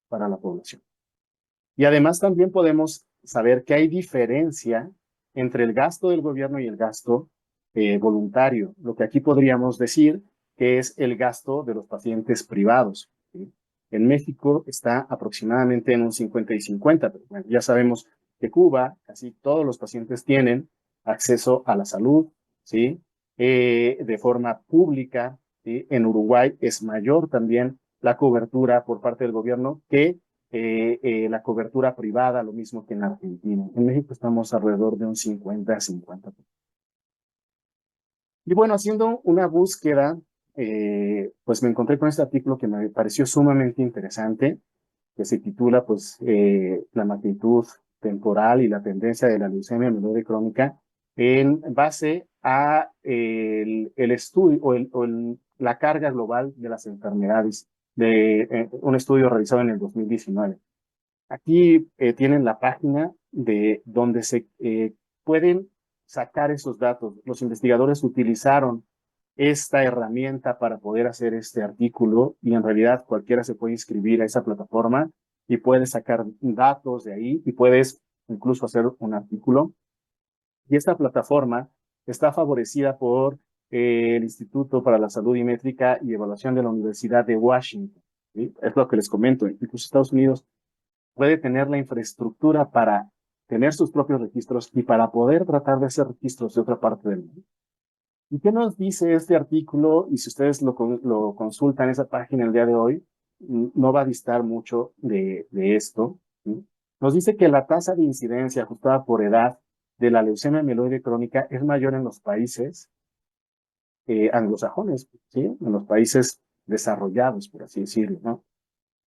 para la población. Y además también podemos saber que hay diferencia entre el gasto del gobierno y el gasto voluntario, lo que aquí podríamos decir que es el gasto de los pacientes privados, ¿sí? En México está aproximadamente en un 50 y 50, pero bueno, ya sabemos que Cuba, casi todos los pacientes tienen acceso a la salud, ¿sí?, de forma pública, ¿sí? En Uruguay es mayor también la cobertura por parte del gobierno que la cobertura privada, lo mismo que en Argentina. En México estamos alrededor de un 50-50. Y bueno, haciendo una búsqueda, pues me encontré con este artículo que me pareció sumamente interesante, que se titula, pues, la magnitud temporal y la tendencia de la leucemia amiloide crónica en base a el estudio o la carga global de las enfermedades de un estudio realizado en el 2019. Aquí tienen la página de donde se pueden sacar esos datos. Los investigadores utilizaron esta herramienta para poder hacer este artículo y en realidad cualquiera se puede inscribir a esa plataforma y puede sacar datos de ahí y puedes incluso hacer un artículo. Y esta plataforma está favorecida por el Instituto para la Salud y Métrica y Evaluación de la Universidad de Washington, ¿sí? Es lo que les comento. Incluso Estados Unidos puede tener la infraestructura para tener sus propios registros y para poder tratar de hacer registros de otra parte del mundo. ¿Y qué nos dice este artículo? Y si ustedes lo consultan en esa página el día de hoy, no va a distar mucho de esto, ¿sí? Nos dice que la tasa de incidencia ajustada por edad de la leucemia mieloide crónica es mayor en los países anglosajones, ¿sí? En los países desarrollados, por así decirlo, ¿no?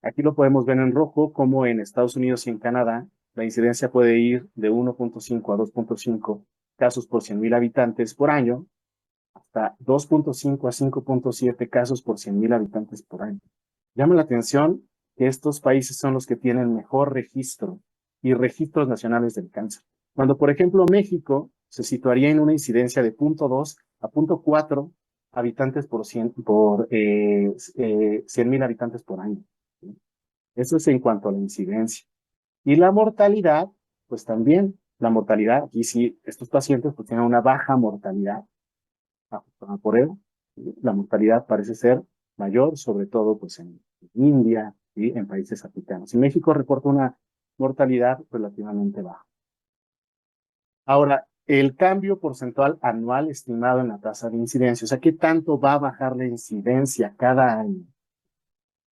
Aquí lo podemos ver en rojo, como en Estados Unidos y en Canadá, la incidencia puede ir de 1.5 a 2.5 casos por 100,000 habitantes por año, hasta 2.5 a 5.7 casos por 100,000 habitantes por año. Llama la atención que estos países son los que tienen mejor registro y registros nacionales del cáncer. Cuando, por ejemplo, México se situaría en una incidencia de 0.2 a 0.4 habitantes por 100,000 habitantes por año. Eso es en cuanto a la incidencia. Y la mortalidad, pues también, la mortalidad, aquí sí, estos pacientes pues tienen una baja mortalidad por él. La mortalidad parece ser mayor, sobre todo pues en India y en países africanos. Y México reporta una mortalidad relativamente baja. Ahora, el cambio porcentual anual estimado en la tasa de incidencia, o sea, ¿qué tanto va a bajar la incidencia cada año?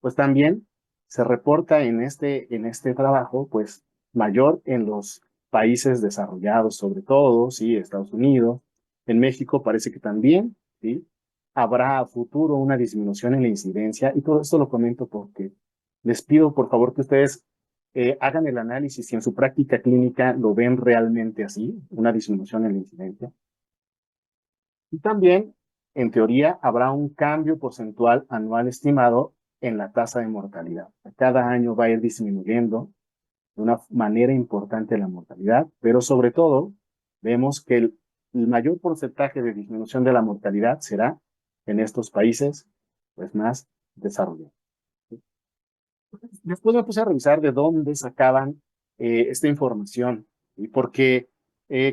Pues también se reporta en este trabajo, pues mayor en los países desarrollados, sobre todo, sí, Estados Unidos. En México parece que también, sí, habrá a futuro una disminución en la incidencia, y todo esto lo comento porque les pido por favor que ustedes hagan el análisis y en su práctica clínica lo ven realmente así, una disminución en la incidencia. Y también, en teoría, habrá un cambio porcentual anual estimado en la tasa de mortalidad. Cada año va a ir disminuyendo de una manera importante la mortalidad, pero sobre todo vemos que el mayor porcentaje de disminución de la mortalidad será en estos países pues más desarrollados. Después me puse a revisar de dónde sacaban esta información, y porque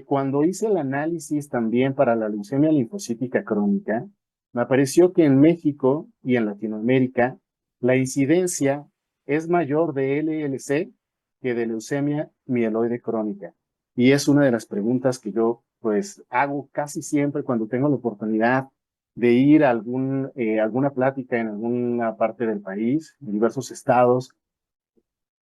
cuando hice el análisis también para la leucemia linfocítica crónica, me apareció que en México y en Latinoamérica la incidencia es mayor de LLC que de leucemia mieloide crónica. Y es una de las preguntas que yo pues hago casi siempre cuando tengo la oportunidad de ir a alguna plática en alguna parte del país, en diversos estados.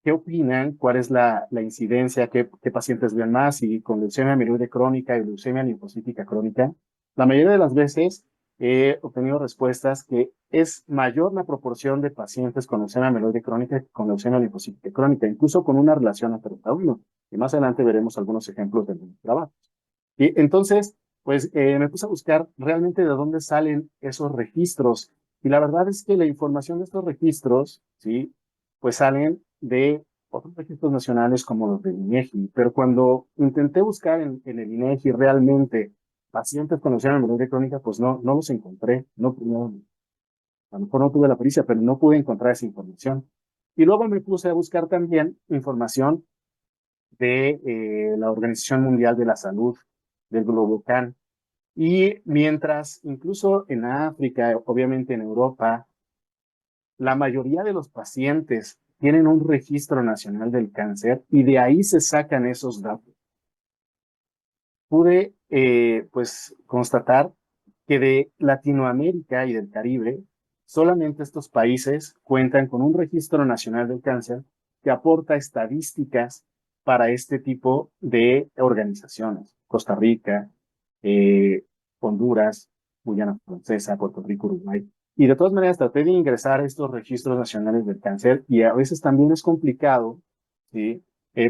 ¿Qué opinan? ¿Cuál es la incidencia? ¿Qué pacientes ven más? Y con leucemia mieloide crónica y leucemia linfocítica crónica. La mayoría de las veces he obtenido respuestas que es mayor la proporción de pacientes con leucemia mieloide crónica que con leucemia linfocítica crónica, incluso con una relación a 31. Y más adelante veremos algunos ejemplos de mis trabajos. Y entonces, pues me puse a buscar realmente de dónde salen esos registros. Y la verdad es que la información de estos registros, ¿sí? Pues salen de otros registros nacionales como los del INEGI. Pero cuando intenté buscar en el INEGI realmente pacientes con leucemia mieloide crónica, pues no los encontré. A lo mejor no tuve la pericia, pero no pude encontrar esa información. Y luego me puse a buscar también información de la Organización Mundial de la Salud, del Globocan. Y mientras incluso en África, obviamente en Europa, la mayoría de los pacientes tienen un registro nacional del cáncer y de ahí se sacan esos datos, pude pues constatar que de Latinoamérica y del Caribe, solamente estos países cuentan con un registro nacional del cáncer que aporta estadísticas para este tipo de organizaciones. Costa Rica, Honduras, Guyana Francesa, Puerto Rico, Uruguay. Y de todas maneras traté de ingresar a estos registros nacionales del cáncer y a veces también es complicado, ¿sí?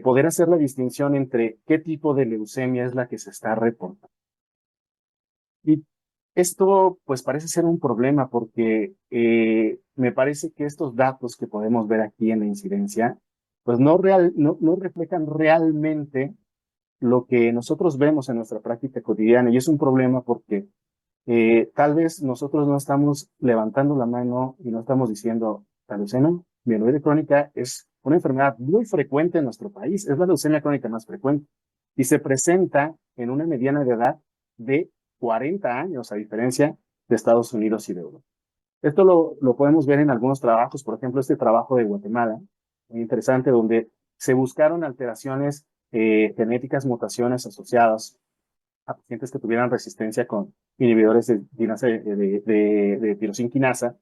Poder hacer la distinción entre qué tipo de leucemia es la que se está reportando. Y esto pues parece ser un problema porque me parece que estos datos que podemos ver aquí en la incidencia pues no reflejan realmente lo que nosotros vemos en nuestra práctica cotidiana, y es un problema porque tal vez nosotros no estamos levantando la mano y no estamos diciendo la leucemia mieloide crónica es una enfermedad muy frecuente en nuestro país, es la leucemia crónica más frecuente y se presenta en una mediana de edad de 40 años, a diferencia de Estados Unidos y de Europa. Esto lo podemos ver en algunos trabajos, por ejemplo, este trabajo de Guatemala, muy interesante, donde se buscaron alteraciones genéticas, mutaciones asociadas a pacientes que tuvieran resistencia con inhibidores de tirosina quinasa,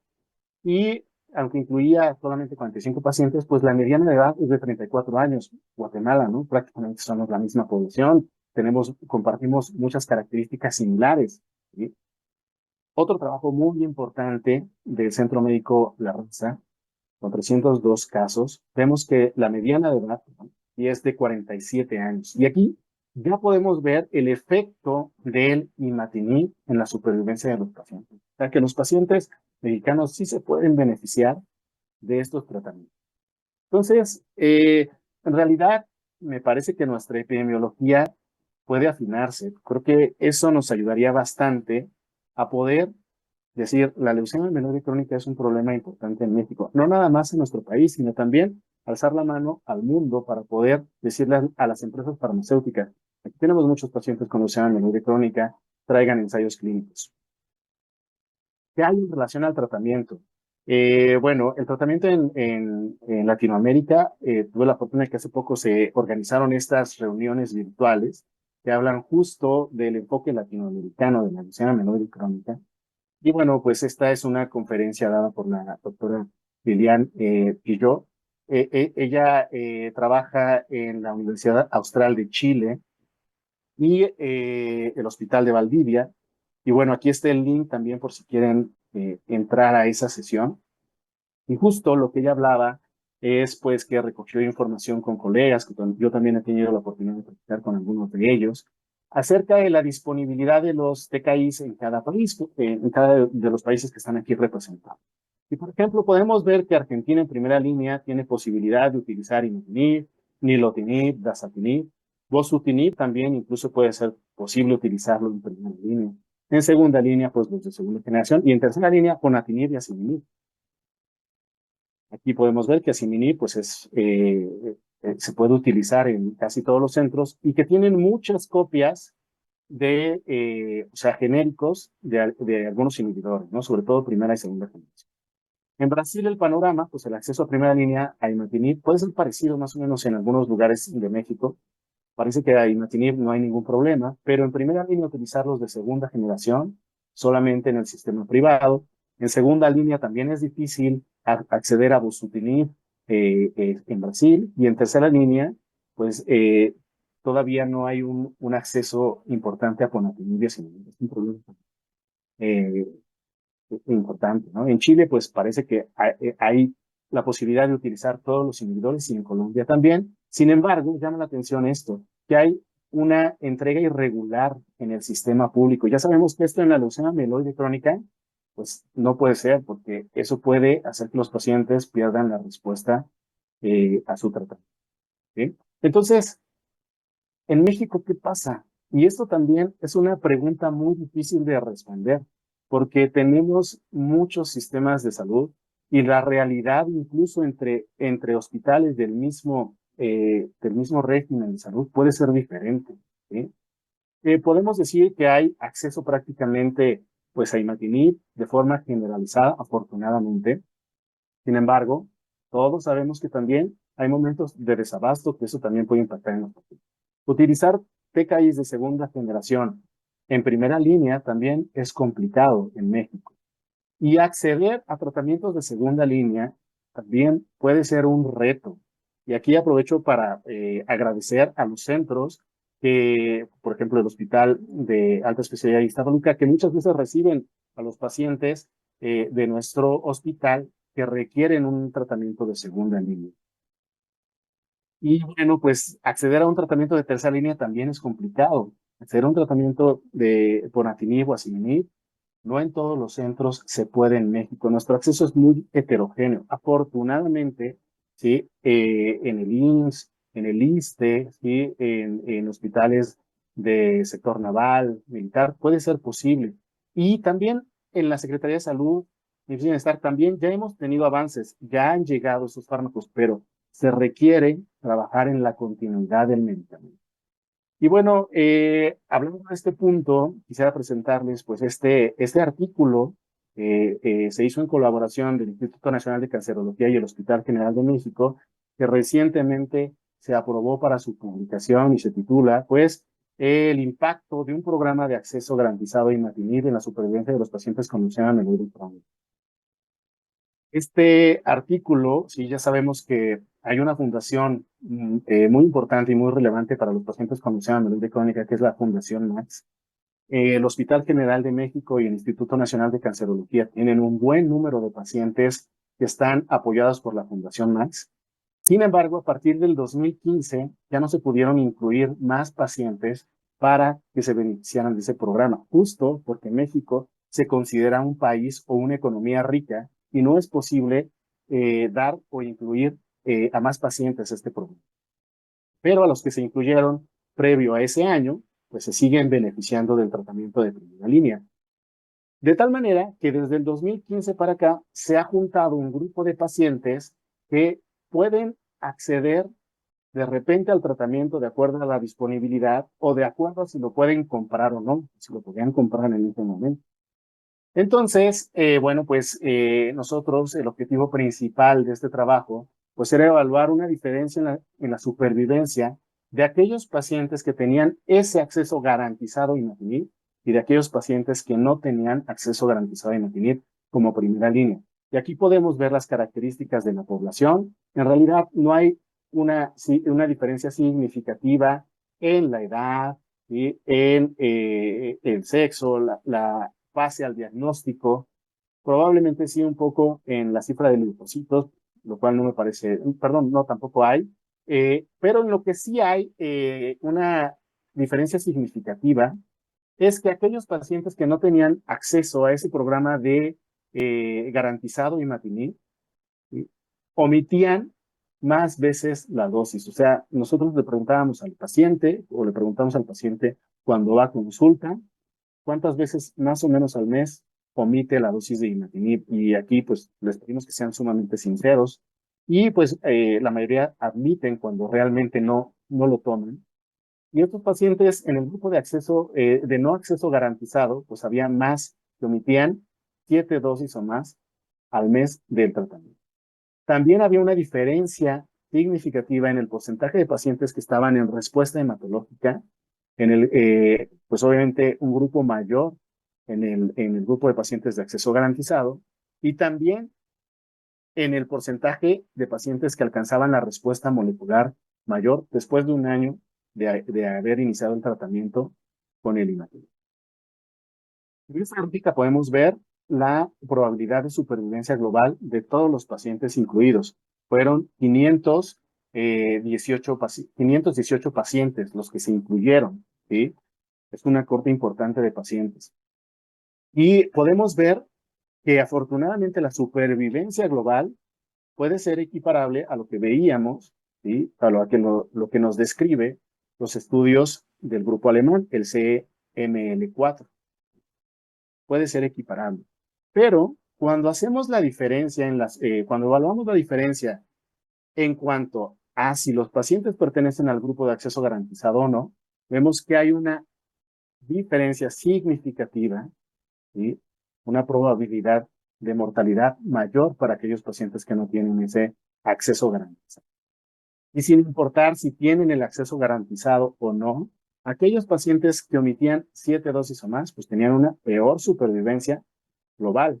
y aunque incluía solamente 45 pacientes, pues la mediana de edad es de 34 años. Guatemala, ¿no? Prácticamente somos la misma población. compartimos muchas características similares, ¿sí? Otro trabajo muy importante del Centro Médico La Raza, con 302 casos, vemos que la mediana de edad, ¿no?, y es de 47 años. Y aquí ya podemos ver el efecto del imatinib en la supervivencia de los pacientes. O sea, que los pacientes mexicanos sí se pueden beneficiar de estos tratamientos. Entonces, en realidad, me parece que nuestra epidemiología puede afinarse. Creo que eso nos ayudaría bastante a poder decir, la leucemia mieloide crónica es un problema importante en México, no nada más en nuestro país, sino también alzar la mano al mundo para poder decirle a las empresas farmacéuticas, aquí tenemos muchos pacientes con leucemia mieloide crónica, traigan ensayos clínicos. ¿Qué hay en relación al tratamiento? Bueno, el tratamiento en Latinoamérica, tuve la fortuna de que hace poco se organizaron estas reuniones virtuales que hablan justo del enfoque latinoamericano de la leucemia mieloide crónica. Y bueno, pues esta es una conferencia dada por la doctora Lilian Pilló. Ella trabaja en la Universidad Austral de Chile y el Hospital de Valdivia. Y bueno, aquí está el link también por si quieren entrar a esa sesión. Y justo lo que ella hablaba es pues que recogió información con colegas, que yo también he tenido la oportunidad de platicar con algunos de ellos, acerca de la disponibilidad de los TKIs en cada país, en cada de los países que están aquí representados. Y por ejemplo, podemos ver que Argentina en primera línea tiene posibilidad de utilizar imatinib, nilotinib, dasatinib, bosutinib también incluso puede ser posible utilizarlo en primera línea. En segunda línea, pues los de segunda generación, y en tercera línea, ponatinib y asciminib. Aquí podemos ver que asciminib pues se puede utilizar en casi todos los centros y que tienen muchas copias o sea, genéricos de algunos inhibidores, ¿no? Sobre todo primera y segunda generación. En Brasil el panorama, pues el acceso a primera línea a imatinib puede ser parecido más o menos en algunos lugares de México. Parece que a imatinib no hay ningún problema, pero en primera línea utilizarlos de segunda generación solamente en el sistema privado. En segunda línea también es difícil acceder a bosutinib en Brasil. Y en tercera línea, pues todavía no hay un acceso importante a ponatinib y asciminib. Es un problema eh, importante, ¿no? En Chile, pues parece que hay la posibilidad de utilizar todos los inhibidores y en Colombia también. Sin embargo, llama la atención esto, que hay una entrega irregular en el sistema público. Ya sabemos que esto en la leucemia mieloide crónica, pues no puede ser, porque eso puede hacer que los pacientes pierdan la respuesta a su tratamiento. ¿Sí? Entonces, en México, ¿qué pasa? Y esto también es una pregunta muy difícil de responder, porque tenemos muchos sistemas de salud y la realidad incluso entre hospitales del mismo régimen de salud puede ser diferente, ¿sí? Podemos decir que hay acceso prácticamente pues, a imatinib de forma generalizada, afortunadamente. Sin embargo, todos sabemos que también hay momentos de desabasto que eso también puede impactar en los pacientes. Utilizar TKIs de segunda generación en primera línea también es complicado en México. Y acceder a tratamientos de segunda línea también puede ser un reto. Y aquí aprovecho para agradecer a los centros que, por ejemplo, el Hospital de Alta Especialidad de Iztapaluca, que muchas veces reciben a los pacientes de nuestro hospital que requieren un tratamiento de segunda línea. Y bueno, pues acceder a un tratamiento de tercera línea también es complicado. Acceder a un tratamiento de ponatinib o asciminib, no en todos los centros se puede en México. Nuestro acceso es muy heterogéneo. Afortunadamente, ¿sí? En el IMSS, en el ISSSTE, ¿sí? En hospitales de sector naval, militar, puede ser posible. Y también en la Secretaría de Salud y Bienestar también ya hemos tenido avances, ya han llegado esos fármacos, pero se requiere trabajar en la continuidad del medicamento. Y bueno, hablando de este punto, quisiera presentarles pues este artículo se hizo en colaboración del Instituto Nacional de Cancerología y el Hospital General de México, que recientemente se aprobó para su publicación y se titula pues el impacto de un programa de acceso garantizado a imatinib en la supervivencia de los pacientes con leucemia mieloide crónica. Este artículo, sí, ya sabemos que hay una fundación muy importante y muy relevante para los pacientes con leucemia mieloide crónica, que es la Fundación Max. El Hospital General de México y el Instituto Nacional de Cancerología tienen un buen número de pacientes que están apoyados por la Fundación Max. Sin embargo, a partir del 2015 ya no se pudieron incluir más pacientes para que se beneficiaran de ese programa, justo porque México se considera un país o una economía rica y no es posible dar o incluir a más pacientes a este programa. Pero a los que se incluyeron previo a ese año, pues se siguen beneficiando del tratamiento de primera línea. De tal manera que desde el 2015 para acá se ha juntado un grupo de pacientes que pueden acceder de repente al tratamiento de acuerdo a la disponibilidad o de acuerdo a si lo pueden comprar o no, si lo podían comprar en ese momento. Entonces, bueno, pues nosotros, el objetivo principal de este trabajo, pues era evaluar una diferencia en la supervivencia de aquellos pacientes que tenían ese acceso garantizado a imatinib y de aquellos pacientes que no tenían acceso garantizado a imatinib como primera línea. Y aquí podemos ver las características de la población. En realidad no hay una diferencia significativa en la edad, ¿sí? En el sexo, la fase al diagnóstico, probablemente sí un poco en la cifra de linfocitos, lo cual no me parece, perdón, no, tampoco hay, pero en lo que sí hay una diferencia significativa es que aquellos pacientes que no tenían acceso a ese programa de garantizado imatinib, ¿sí? Omitían más veces la dosis. O sea, nosotros le preguntábamos al paciente o le preguntamos al paciente cuando va a consulta, ¿cuántas veces más o menos al mes omite la dosis de imatinib? Y aquí pues les pedimos que sean sumamente sinceros y pues la mayoría admiten cuando realmente no lo toman. Y estos pacientes en el grupo de acceso, de no acceso garantizado, pues había más que omitían 7 dosis o más al mes del tratamiento. También había una diferencia significativa en el porcentaje de pacientes que estaban en respuesta hematológica, pues obviamente un grupo mayor en el grupo de pacientes de acceso garantizado y también en el porcentaje de pacientes que alcanzaban la respuesta molecular mayor después de un año de haber iniciado el tratamiento con el imatinib. En esta gráfica podemos ver la probabilidad de supervivencia global de todos los pacientes incluidos. Fueron 518 pacientes los que se incluyeron, ¿sí? Es una corte importante de pacientes. Y podemos ver que afortunadamente la supervivencia global puede ser equiparable a lo que veíamos, ¿sí? A lo que nos describe los estudios del grupo alemán, el CML4. Puede ser equiparable. Pero cuando hacemos la diferencia cuando evaluamos la diferencia en cuanto a si los pacientes pertenecen al grupo de acceso garantizado o no, vemos que hay una diferencia significativa, ¿sí? Una probabilidad de mortalidad mayor para aquellos pacientes que no tienen ese acceso garantizado. Y sin importar si tienen el acceso garantizado o no, aquellos pacientes que omitían 7 dosis o más, pues tenían una peor supervivencia global.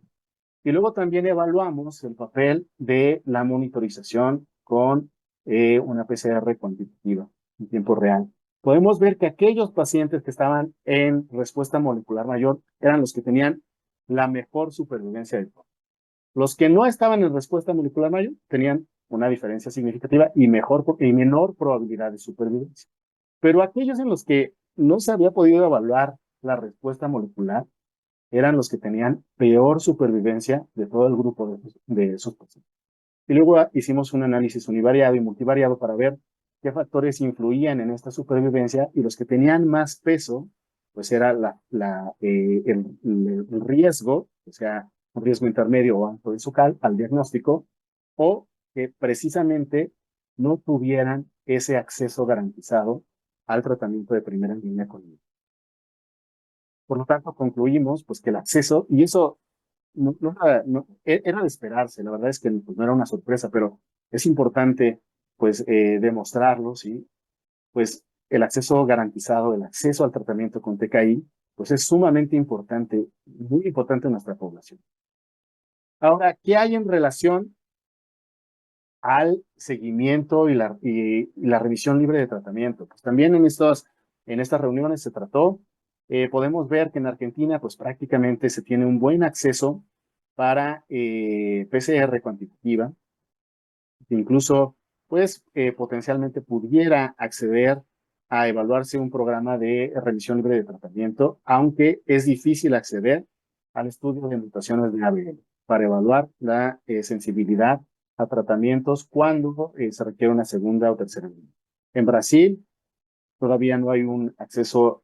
Y luego también evaluamos el papel de la monitorización con una PCR cuantitativa en tiempo real. Podemos ver que aquellos pacientes que estaban en respuesta molecular mayor eran los que tenían la mejor supervivencia de todos. Los que no estaban en respuesta molecular mayor tenían una diferencia significativa y menor probabilidad de supervivencia. Pero aquellos en los que no se había podido evaluar la respuesta molecular eran los que tenían peor supervivencia de todo el grupo de esos pacientes. Y luego hicimos un análisis univariado y multivariado para ver qué factores influían en esta supervivencia, y los que tenían más peso, pues era el riesgo, o sea, un riesgo intermedio o alto de SUCAL al diagnóstico, o que precisamente no tuvieran ese acceso garantizado al tratamiento de primera línea con ellos. Por lo tanto, concluimos pues, que el acceso, y eso era de esperarse, la verdad es que pues, no era una sorpresa, pero es importante pues, demostrarlo, ¿sí? Pues el acceso garantizado, el acceso al tratamiento con TKI, pues es sumamente importante, muy importante en nuestra población. Ahora, ¿qué hay en relación al seguimiento y la revisión libre de tratamiento. Pues también en estas reuniones se trató. Podemos ver que en Argentina, pues prácticamente se tiene un buen acceso para PCR cuantitativa, que incluso, pues, potencialmente pudiera acceder a evaluarse un programa de revisión libre de tratamiento, aunque es difícil acceder al estudio de mutaciones de ABL para evaluar la sensibilidad a tratamientos cuando se requiere una segunda o tercera línea. En Brasil, todavía no hay un acceso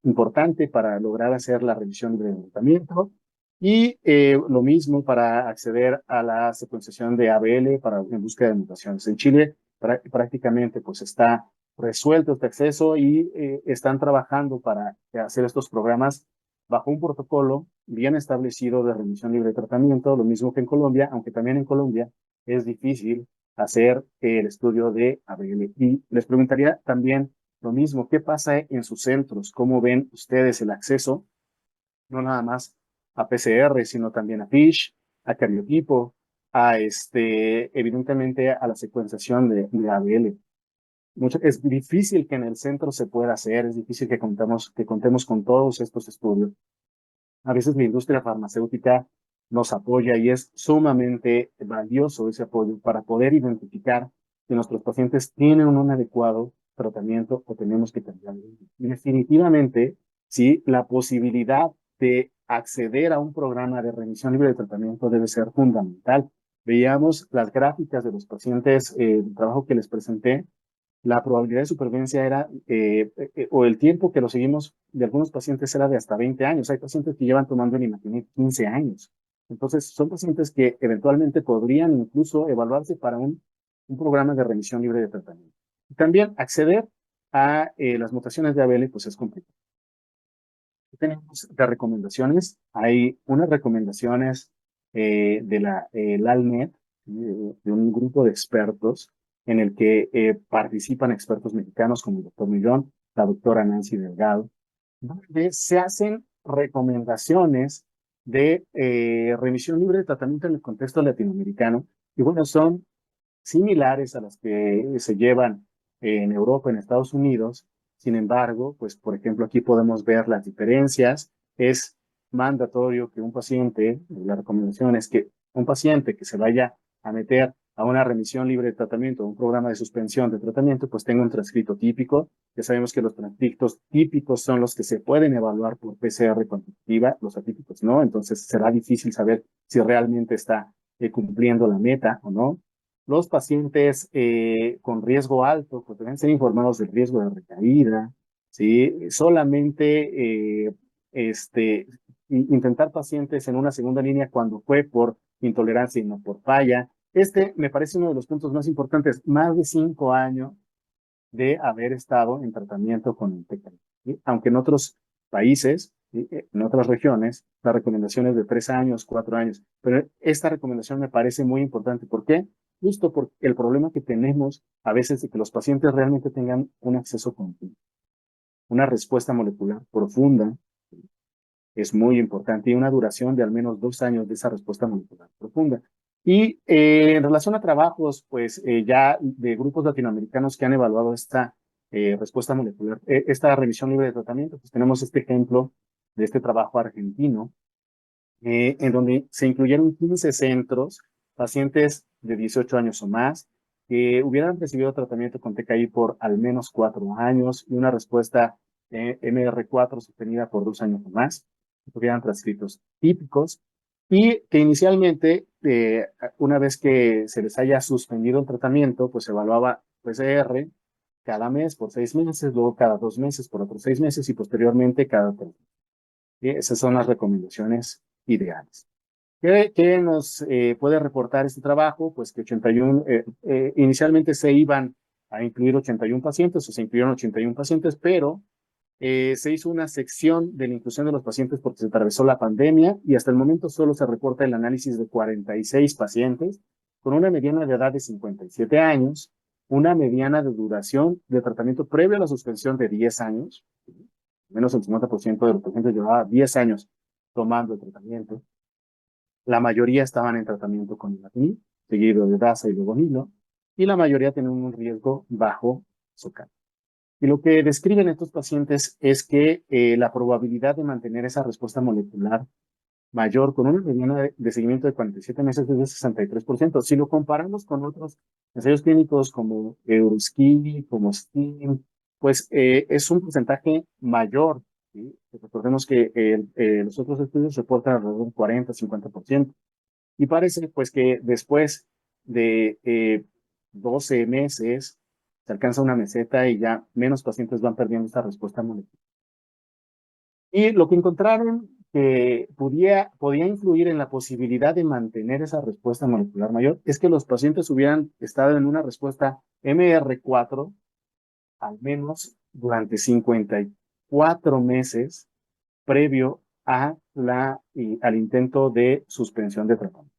importante para lograr hacer la revisión libre de tratamiento. Y lo mismo para acceder a la secuenciación de ABL en búsqueda de mutaciones. En Chile prácticamente pues está resuelto este acceso y están trabajando para hacer estos programas bajo un protocolo bien establecido de revisión libre de tratamiento, lo mismo que en Colombia, aunque también en Colombia es difícil hacer el estudio de ABL. Y les preguntaría también lo mismo, ¿qué pasa en sus centros? ¿Cómo ven ustedes el acceso? No nada más a PCR, sino también a FISH, a cariotipo, evidentemente a la secuenciación de ABL. Es difícil que en el centro se pueda hacer, es difícil que contemos con todos estos estudios. A veces la industria farmacéutica nos apoya y es sumamente valioso ese apoyo para poder identificar que nuestros pacientes tienen un adecuado tratamiento o tenemos que cambiar. Y definitivamente, sí, la posibilidad de acceder a un programa de remisión libre de tratamiento debe ser fundamental. Veíamos las gráficas de los pacientes, el trabajo que les presenté, la probabilidad de supervivencia era, o el tiempo que lo seguimos de algunos pacientes era de hasta 20 años. Hay pacientes que llevan tomando Imatinib 15 años. Entonces, son pacientes que eventualmente podrían incluso evaluarse para un programa de remisión libre de tratamiento. Y también acceder a las mutaciones de ABL, pues es complicado. Tenemos de recomendaciones. Hay unas recomendaciones de la ALNet, de un grupo de expertos en el que participan expertos mexicanos como el doctor Millón, la doctora Nancy Delgado, donde se hacen recomendaciones de remisión libre de tratamiento en el contexto latinoamericano. Y bueno, son similares a las que se llevan en Europa, en Estados Unidos. Sin embargo, pues por ejemplo aquí podemos ver las diferencias. Es mandatorio que un paciente, la recomendación es que un paciente que se vaya a meter a una remisión libre de tratamiento, un programa de suspensión de tratamiento, pues tenga un transcrito típico. Ya sabemos que los transcritos típicos son los que se pueden evaluar por PCR cuantitativa, los atípicos no, entonces será difícil saber si realmente está cumpliendo la meta o no. Los pacientes con riesgo alto, pues deben ser informados del riesgo de recaída, ¿sí? Solamente intentar pacientes en una segunda línea cuando fue por intolerancia y no por falla. Me parece uno de los puntos más importantes, más de 5 años de haber estado en tratamiento con el TKI, ¿sí? Aunque en otros países, ¿sí? En otras regiones, la recomendación es de 3 años, 4 años, pero esta recomendación me parece muy importante. ¿Por qué? Justo por el problema que tenemos a veces de que los pacientes realmente tengan un acceso continuo, una respuesta molecular profunda, es muy importante, y una duración de al menos 2 años de esa respuesta molecular profunda. Y en relación a trabajos, pues ya de grupos latinoamericanos que han evaluado esta respuesta molecular, esta revisión libre de tratamiento, pues tenemos este ejemplo de este trabajo argentino, en donde se incluyeron 15 centros, pacientes de 18 años o más, que hubieran recibido tratamiento con TKI por al menos 4 años y una respuesta MR4 sostenida por 2 años o más, que tuvieran transcritos típicos y que inicialmente, una vez que se les haya suspendido el tratamiento, pues se evaluaba PCR cada mes por 6 meses, luego cada 2 meses por otros 6 meses y posteriormente cada 3 meses. Esas son las recomendaciones ideales. ¿Qué nos puede reportar este trabajo? Pues que 81, inicialmente se iban a incluir 81 pacientes, o se incluyeron 81 pacientes, pero se hizo una sección de la inclusión de los pacientes porque se atravesó la pandemia y hasta el momento solo se reporta el análisis de 46 pacientes con una mediana de edad de 57 años, una mediana de duración de tratamiento previo a la suspensión de 10 años, menos el 50% de los pacientes llevaba 10 años tomando el tratamiento. La mayoría estaban en tratamiento con Imatinib, seguido de DASA y luego Nilo, y la mayoría tienen un riesgo bajo SOCAR. Y lo que describen estos pacientes es que la probabilidad de mantener esa respuesta molecular mayor con una mediana de seguimiento de 47 meses es de 63%. Si lo comparamos con otros ensayos clínicos como Euroskin, como STEAM, pues es un porcentaje mayor. ¿Sí? Recordemos que los otros estudios reportan alrededor del 40-50%. Y parece pues que después de 12 meses se alcanza una meseta y ya menos pacientes van perdiendo esta respuesta molecular. Y lo que encontraron que podía influir en la posibilidad de mantener esa respuesta molecular mayor es que los pacientes hubieran estado en una respuesta MR4 al menos durante 54 meses previo al intento de suspensión de tratamiento.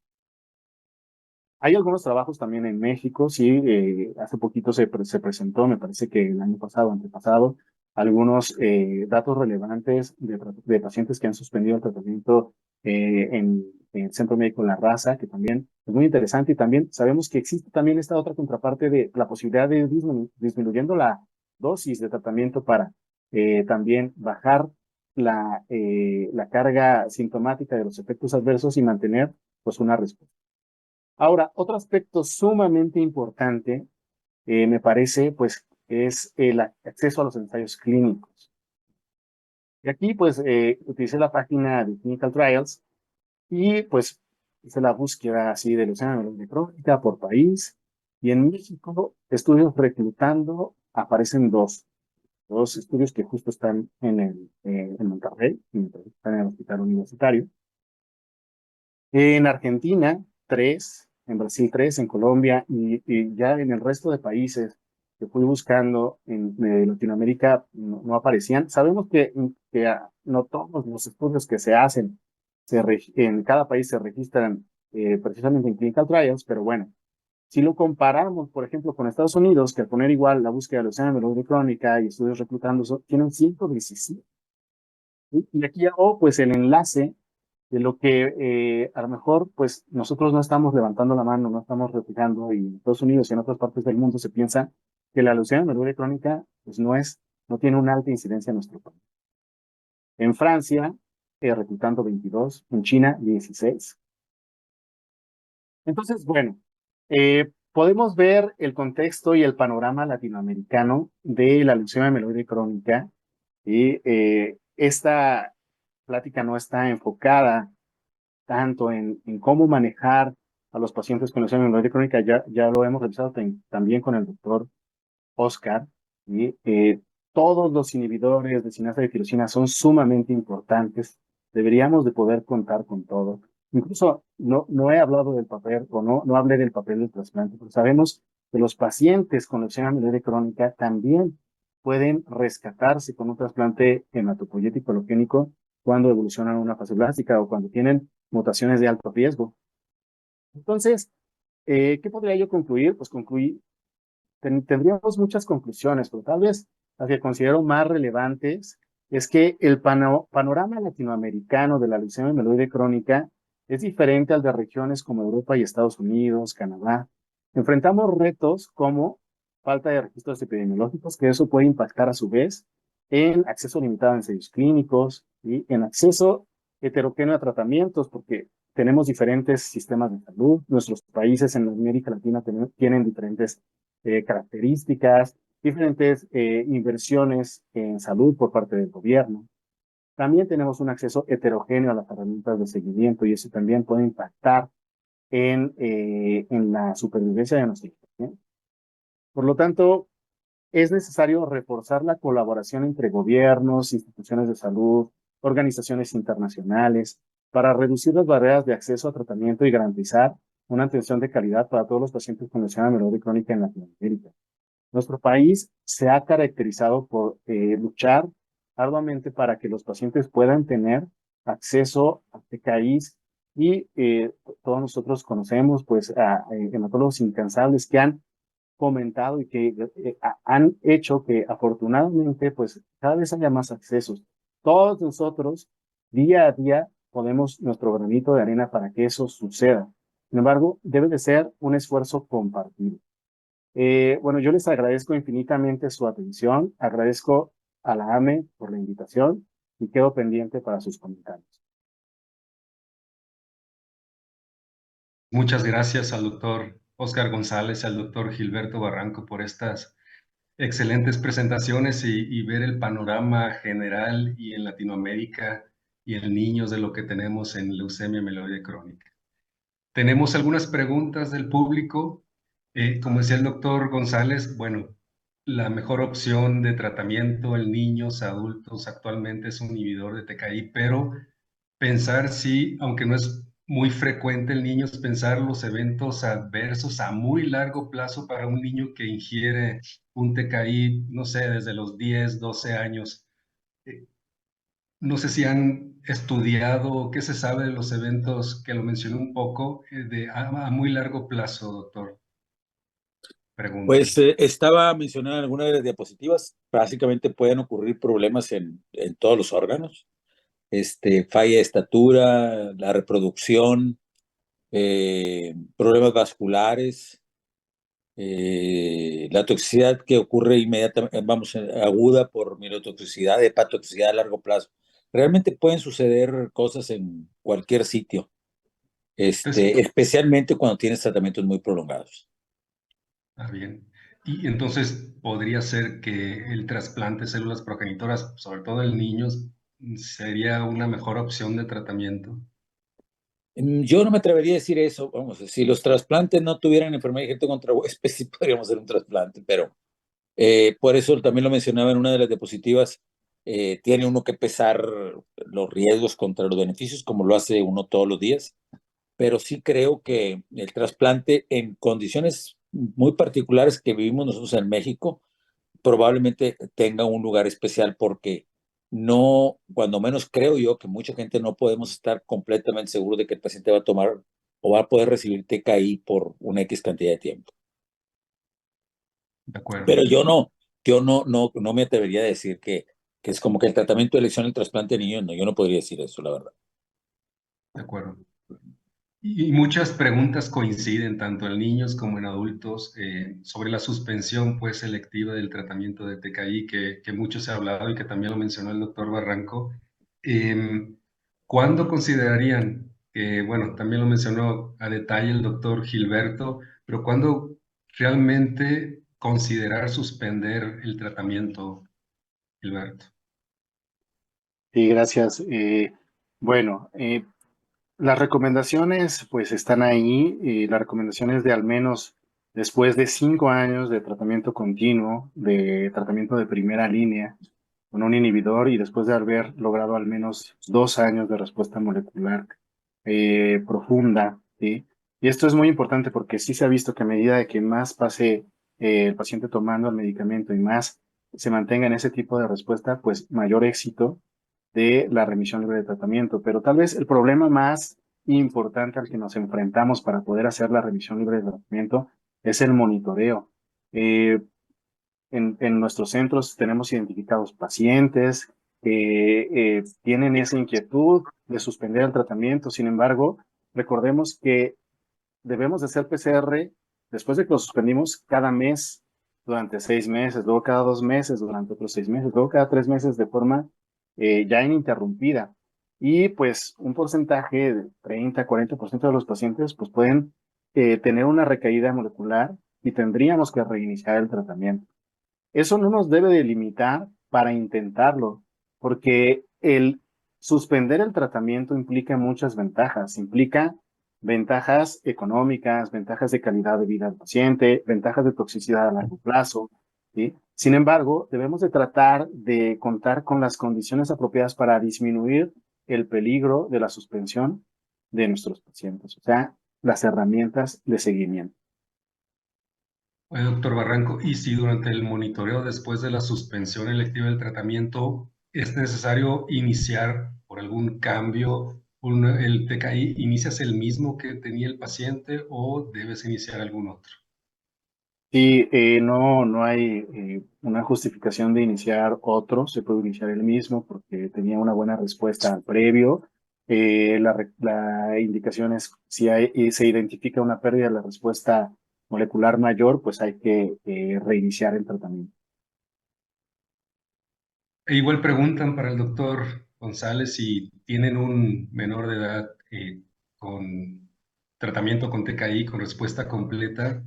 Hay algunos trabajos también en México, sí, hace poquito se presentó, me parece que el año pasado, antepasado, algunos datos relevantes de pacientes que han suspendido el tratamiento en el Centro Médico La Raza, que también es muy interesante, y también sabemos que existe también esta otra contraparte de la posibilidad de disminuyendo la dosis de tratamiento para también bajar la carga sintomática de los efectos adversos y mantener pues una respuesta. Ahora, otro aspecto sumamente importante, me parece, pues, es el acceso a los ensayos clínicos. Y aquí, pues, utilicé la página de Clinical Trials y, pues, hice la búsqueda así de leucemia de crónica por país. Y en México, estudios reclutando, aparecen dos estudios que justo están en Monterrey, están en el hospital universitario. En Argentina, 3, en Brasil 3, en Colombia y ya en el resto de países que fui buscando en Latinoamérica no aparecían. Sabemos que no todos los estudios que se hacen en cada país se registran precisamente en Clinical Trials, pero bueno, si lo comparamos, por ejemplo, con Estados Unidos, que al poner igual la búsqueda de leucemia mieloide crónica y estudios reclutando, tienen 117. ¿Sí? Y aquí hago pues el enlace de lo que a lo mejor pues nosotros no estamos levantando la mano, no estamos replicando, y en Estados Unidos y en otras partes del mundo se piensa que la leucemia mieloide crónica pues no tiene una alta incidencia en nuestro país. En Francia, reclutando 22, en China 16. Entonces, bueno, podemos ver el contexto y el panorama latinoamericano de la leucemia mieloide crónica, y esta plática no está enfocada tanto en cómo manejar a los pacientes con leucemia mieloide crónica, ya lo hemos revisado también con el doctor Oscar, y todos los inhibidores de sinasa de tirosina son sumamente importantes, deberíamos de poder contar con todo. Incluso no he hablado del papel, o no hablé del papel del trasplante, pero sabemos que los pacientes con leucemia mieloide crónica también pueden rescatarse con un trasplante hematopoyético alogénico cuando evolucionan a una fase blástica o cuando tienen mutaciones de alto riesgo. Entonces, ¿qué podría yo concluir? Pues tendríamos muchas conclusiones, pero tal vez las que considero más relevantes es que el panorama latinoamericano de la leucemia mieloide crónica es diferente al de regiones como Europa y Estados Unidos, Canadá. Enfrentamos retos como falta de registros epidemiológicos, que eso puede impactar a su vez en acceso limitado a ensayos clínicos y en acceso heterogéneo a tratamientos, porque tenemos diferentes sistemas de salud. Nuestros países en América Latina tienen diferentes características, diferentes inversiones en salud por parte del gobierno. También tenemos un acceso heterogéneo a las herramientas de seguimiento y eso también puede impactar en la supervivencia de nuestra institución. Por lo tanto, es necesario reforzar la colaboración entre gobiernos, instituciones de salud, organizaciones internacionales, para reducir las barreras de acceso a tratamiento y garantizar una atención de calidad para todos los pacientes con leucemia mieloide crónica en Latinoamérica. Nuestro país se ha caracterizado por luchar arduamente para que los pacientes puedan tener acceso a TKIs y todos nosotros conocemos pues a hematólogos incansables que han comentado y que han hecho que afortunadamente pues cada vez haya más accesos. Todos nosotros día a día ponemos nuestro granito de arena para que eso suceda. Sin embargo, debe de ser un esfuerzo compartido. Bueno, yo les agradezco infinitamente su atención, agradezco a la AME por la invitación y quedo pendiente para sus comentarios. Muchas gracias al doctor Óscar González y al doctor Gilberto Barranco por estas excelentes presentaciones y ver el panorama general y en Latinoamérica y en niños de lo que tenemos en leucemia mieloide crónica. Tenemos algunas preguntas del público. Como decía el doctor González, bueno, la mejor opción de tratamiento en niños, adultos actualmente es un inhibidor de TKI, pero pensar si, aunque no es muy frecuente en niños, pensar los eventos adversos a muy largo plazo para un niño que ingiere un TKI, no sé, desde los 10, 12 años. No sé si han estudiado, qué se sabe de los eventos, que lo mencioné un poco, a muy largo plazo, doctor. Pregunta. Pues estaba mencionando en alguna de las diapositivas, básicamente pueden ocurrir problemas en todos los órganos, falla de estatura, la reproducción, problemas vasculares, la toxicidad que ocurre inmediatamente, vamos, aguda por mielotoxicidad, hepatotoxicidad a largo plazo. Realmente pueden suceder cosas en cualquier sitio, especialmente cuando tienes tratamientos muy prolongados. Ah, bien. Y entonces podría ser que el trasplante de células progenitoras, sobre todo en niños, sería una mejor opción de tratamiento. Yo no me atrevería a decir eso. Vamos, si los trasplantes no tuvieran enfermedad de gente contra huésped, sí podríamos hacer un trasplante, pero por eso también lo mencionaba en una de las diapositivas. Tiene uno que pesar los riesgos contra los beneficios, como lo hace uno todos los días, pero sí creo que el trasplante en condiciones muy particulares que vivimos nosotros en México probablemente tenga un lugar especial porque no, cuando menos creo yo que mucha gente no podemos estar completamente seguros de que el paciente va a tomar o va a poder recibir TKI por una X cantidad de tiempo. De acuerdo. Pero yo no me atrevería a decir que es como que el tratamiento de elección del trasplante de niños, no, yo no podría decir eso, la verdad. De acuerdo. Y muchas preguntas coinciden tanto en niños como en adultos sobre la suspensión pues selectiva del tratamiento de TKI que mucho se ha hablado y que también lo mencionó el doctor Barranco. ¿Cuándo considerarían que, bueno, también lo mencionó a detalle el doctor Gilberto, pero cuándo realmente considerar suspender el tratamiento, Gilberto? Sí, gracias. Bueno, las recomendaciones pues están ahí, las recomendaciones de al menos después de 5 años de tratamiento continuo, de tratamiento de primera línea con un inhibidor y después de haber logrado al menos 2 años de respuesta molecular profunda, ¿sí? Y esto es muy importante porque sí se ha visto que a medida de que más pase el paciente tomando el medicamento y más se mantenga en ese tipo de respuesta, pues mayor éxito de la remisión libre de tratamiento. Pero tal vez el problema más importante al que nos enfrentamos para poder hacer la remisión libre de tratamiento es el monitoreo. En nuestros centros tenemos identificados pacientes que tienen esa inquietud de suspender el tratamiento. Sin embargo, recordemos que debemos de hacer PCR después de que lo suspendimos cada mes durante 6 meses, luego cada 2 meses durante otros 6 meses, luego cada 3 meses de forma ya ininterrumpida. Y pues un porcentaje de 30-40% de los pacientes pues pueden tener una recaída molecular y tendríamos que reiniciar el tratamiento. Eso no nos debe de limitar para intentarlo, porque el suspender el tratamiento implica muchas ventajas. Implica ventajas económicas, ventajas de calidad de vida del paciente, ventajas de toxicidad a largo plazo, ¿sí? Sin embargo, debemos de tratar de contar con las condiciones apropiadas para disminuir el peligro de la suspensión de nuestros pacientes, o sea, las herramientas de seguimiento. Oye, doctor Barranco, ¿y si durante el monitoreo después de la suspensión electiva del tratamiento es necesario iniciar por algún cambio el TKI, inicias el mismo que tenía el paciente o debes iniciar algún otro? Sí, no hay una justificación de iniciar otro, se puede iniciar el mismo porque tenía una buena respuesta al previo la indicación es si se identifica una pérdida de la respuesta molecular mayor, pues hay que reiniciar el tratamiento. E igual preguntan para el doctor González si tienen un menor de edad con tratamiento con TKI, con respuesta completa.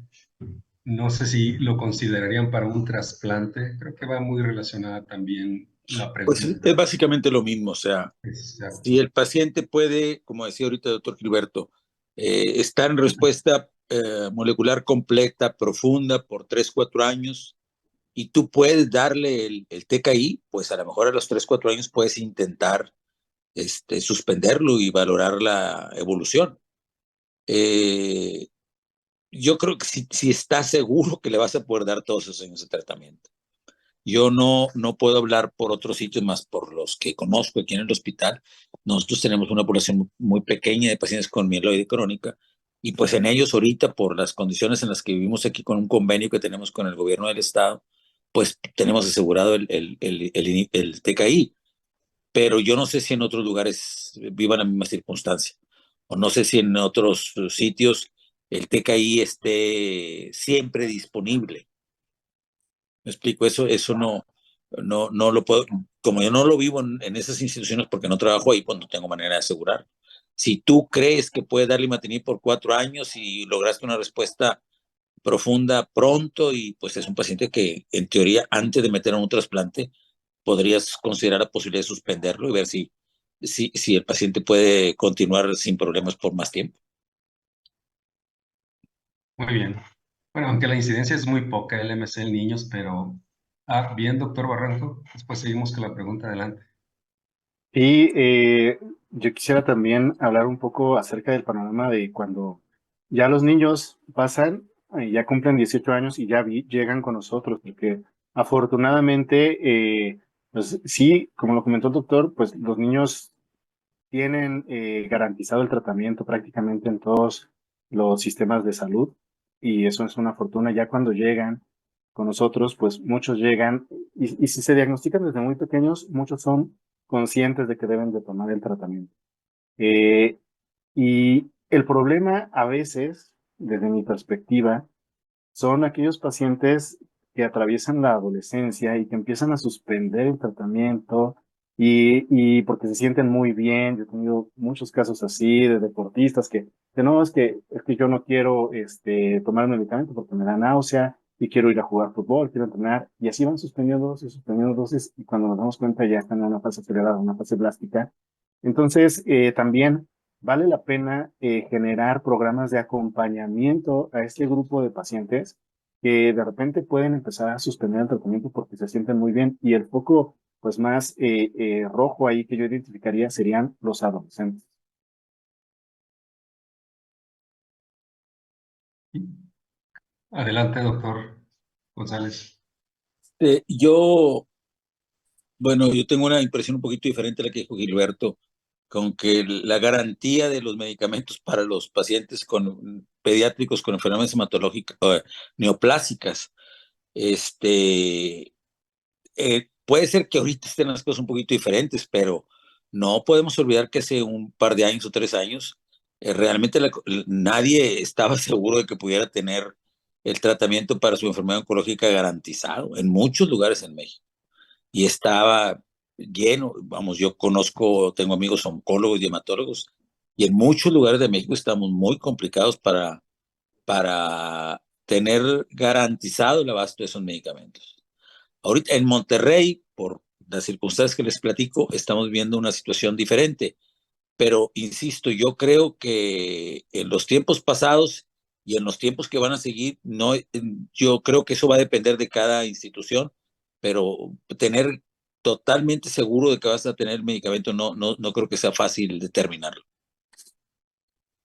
No sé si lo considerarían para un trasplante. Creo que va muy relacionada también la Pues pregunta. es básicamente lo mismo, o sea, Exacto. si el paciente puede, como decía ahorita el doctor Gilberto, estar en respuesta molecular completa, profunda, por 3, 4 años, y tú puedes darle el TKI, pues a lo mejor a los 3, 4 años puedes intentar suspenderlo y valorar la evolución. Yo creo que si estás seguro que le vas a poder dar todos esos años de tratamiento. Yo no puedo hablar por otros sitios más por los que conozco aquí en el hospital. Nosotros tenemos una población muy pequeña de pacientes con mieloide crónica y pues en ellos ahorita por las condiciones en las que vivimos aquí con un convenio que tenemos con el gobierno del estado, pues tenemos asegurado el TKI, pero yo no sé si en otros lugares vivan la misma circunstancia o no sé si en otros sitios el TKI esté siempre disponible. Me explico, eso no lo puedo, como yo no lo vivo en esas instituciones porque no trabajo ahí, pues no tengo manera de asegurar. Si tú crees que puedes darle imatinib por 4 años y lograste una respuesta profunda pronto y pues es un paciente que en teoría antes de meter a un trasplante podrías considerar la posibilidad de suspenderlo y ver si el paciente puede continuar sin problemas por más tiempo. Muy bien. Bueno, aunque la incidencia es muy poca, el MSL en niños, pero... bien, doctor Barranco. Después seguimos con la pregunta. Adelante. Y yo quisiera también hablar un poco acerca del panorama de cuando ya los niños pasan, ya cumplen 18 años y ya llegan con nosotros, porque afortunadamente, pues sí, como lo comentó el doctor, pues los niños tienen garantizado el tratamiento prácticamente en todos los sistemas de salud y eso es una fortuna. Ya cuando llegan con nosotros, pues muchos llegan y si se diagnostican desde muy pequeños, muchos son conscientes de que deben de tomar el tratamiento. Y el problema a veces, desde mi perspectiva, son aquellos pacientes que atraviesan la adolescencia y que empiezan a suspender el tratamiento y porque se sienten muy bien. Yo he tenido muchos casos así de deportistas que no, es que yo no quiero tomar el medicamento porque me da náusea y quiero ir a jugar fútbol, quiero entrenar y así van suspendiendo dosis y cuando nos damos cuenta ya están en una fase acelerada, una fase blástica. Entonces, también vale la pena generar programas de acompañamiento a este grupo de pacientes que de repente pueden empezar a suspender el tratamiento porque se sienten muy bien y el foco pues más rojo ahí que yo identificaría serían los adolescentes. Adelante, doctor González. Yo tengo una impresión un poquito diferente a la que dijo Gilberto, con que la garantía de los medicamentos para los pacientes pediátricos con enfermedades hematológicas neoplásicas, puede ser que ahorita estén las cosas un poquito diferentes, pero no podemos olvidar que hace un par de años o 3 años, realmente nadie estaba seguro de que pudiera tener el tratamiento para su enfermedad oncológica garantizado en muchos lugares en México. Y estaba lleno, vamos, yo tengo amigos oncólogos y hematólogos, y en muchos lugares de México estamos muy complicados para tener garantizado el abasto de esos medicamentos. Ahorita en Monterrey, por las circunstancias que les platico, estamos viendo una situación diferente, pero insisto, yo creo que en los tiempos pasados y en los tiempos que van a seguir, no, yo creo que eso va a depender de cada institución, pero tener totalmente seguro de que vas a tener el medicamento no creo que sea fácil determinarlo.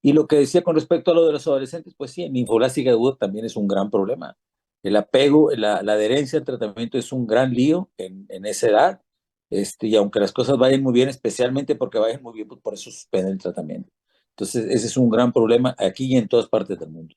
Y lo que decía con respecto a lo de los adolescentes, pues sí, en linfoblástica aguda también es un gran problema. El apego, la adherencia al tratamiento es un gran lío en esa edad, y aunque las cosas vayan muy bien, especialmente porque vayan muy bien, pues por eso suspenden el tratamiento. Entonces, ese es un gran problema aquí y en todas partes del mundo.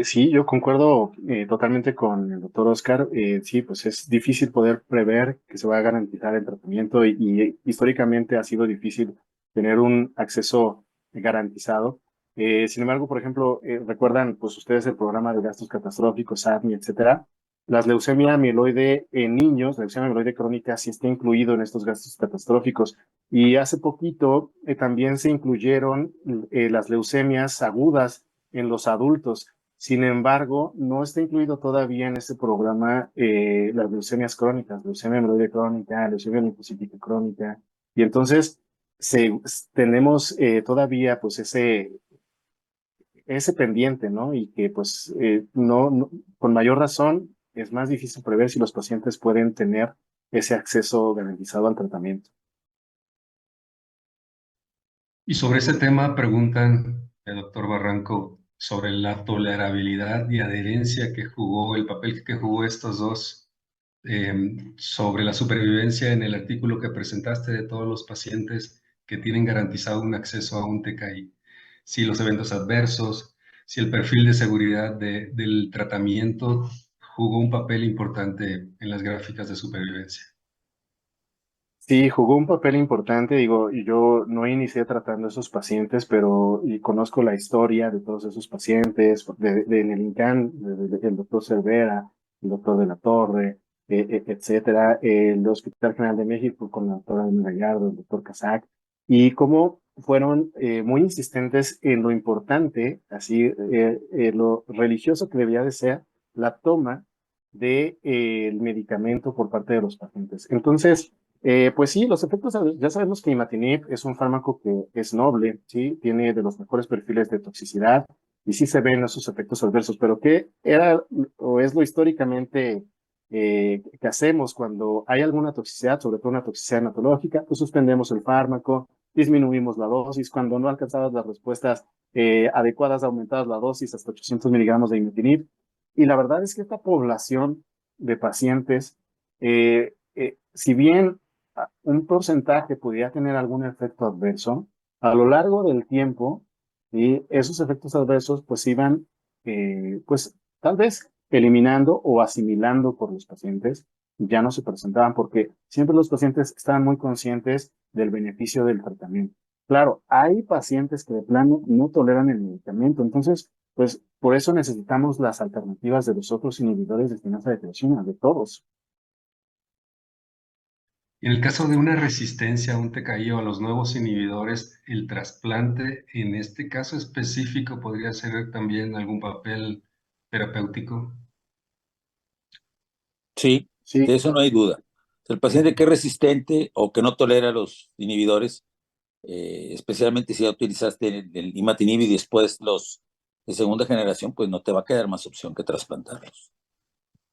Sí, yo concuerdo totalmente con el doctor Oscar. Sí, pues es difícil poder prever que se va a garantizar el tratamiento y históricamente ha sido difícil tener un acceso garantizado. Sin embargo, por ejemplo, recuerdan pues ustedes el programa de gastos catastróficos, ADMI, etcétera. Las leucemia mieloide en niños, la leucemia mieloide crónica, sí está incluido en estos gastos catastróficos. Y hace poquito también se incluyeron las leucemias agudas en los adultos. Sin embargo, no está incluido todavía en este programa las leucemias crónicas, leucemia amiloide crónica, leucemia linfocítica crónica. Y entonces tenemos todavía pues ese pendiente, ¿no? Y que pues con mayor razón es más difícil prever si los pacientes pueden tener ese acceso garantizado al tratamiento. Y sobre ese tema preguntan el doctor Barranco sobre la tolerabilidad y adherencia que jugó, el papel que jugó estos dos, sobre la supervivencia en el artículo que presentaste de todos los pacientes que tienen garantizado un acceso a un TKI. Si los eventos adversos, si el perfil de seguridad del tratamiento jugó un papel importante en las gráficas de supervivencia. Sí, jugó un papel importante, digo, y yo no inicié tratando a esos pacientes, pero y conozco la historia de todos esos pacientes, en el INCAN, el doctor Cervera, el doctor de la Torre, etcétera, el Hospital General de México con la doctora Gallardo, el doctor Casac, y cómo fueron muy insistentes en lo importante, así, lo religioso que debía de ser la toma de, el medicamento por parte de los pacientes. Entonces, pues sí, los efectos, ya sabemos que imatinib es un fármaco que es noble, ¿sí? Tiene de los mejores perfiles de toxicidad y sí se ven esos efectos adversos, pero ¿qué era o es lo históricamente que hacemos cuando hay alguna toxicidad, sobre todo una toxicidad hematológica? Pues suspendemos el fármaco, disminuimos la dosis, cuando no alcanzabas las respuestas adecuadas, aumentabas la dosis hasta 800 miligramos de imatinib. Y la verdad es que esta población de pacientes, si bien un porcentaje pudiera tener algún efecto adverso, a lo largo del tiempo, y esos efectos adversos pues iban, pues tal vez eliminando o asimilando por los pacientes, ya no se presentaban porque siempre los pacientes estaban muy conscientes del beneficio del tratamiento. Claro, hay pacientes que de plano no toleran el medicamento, entonces, pues por eso necesitamos las alternativas de los otros inhibidores de kinasa de tirosina, de todos. En el caso de una resistencia a un TKI o a los nuevos inhibidores, el trasplante en este caso específico podría ser también algún papel terapéutico. Sí, de Sí, eso no hay duda. El paciente que es resistente o que no tolera los inhibidores, especialmente si ya utilizaste el imatinib y después los de segunda generación, pues no te va a quedar más opción que trasplantarlos.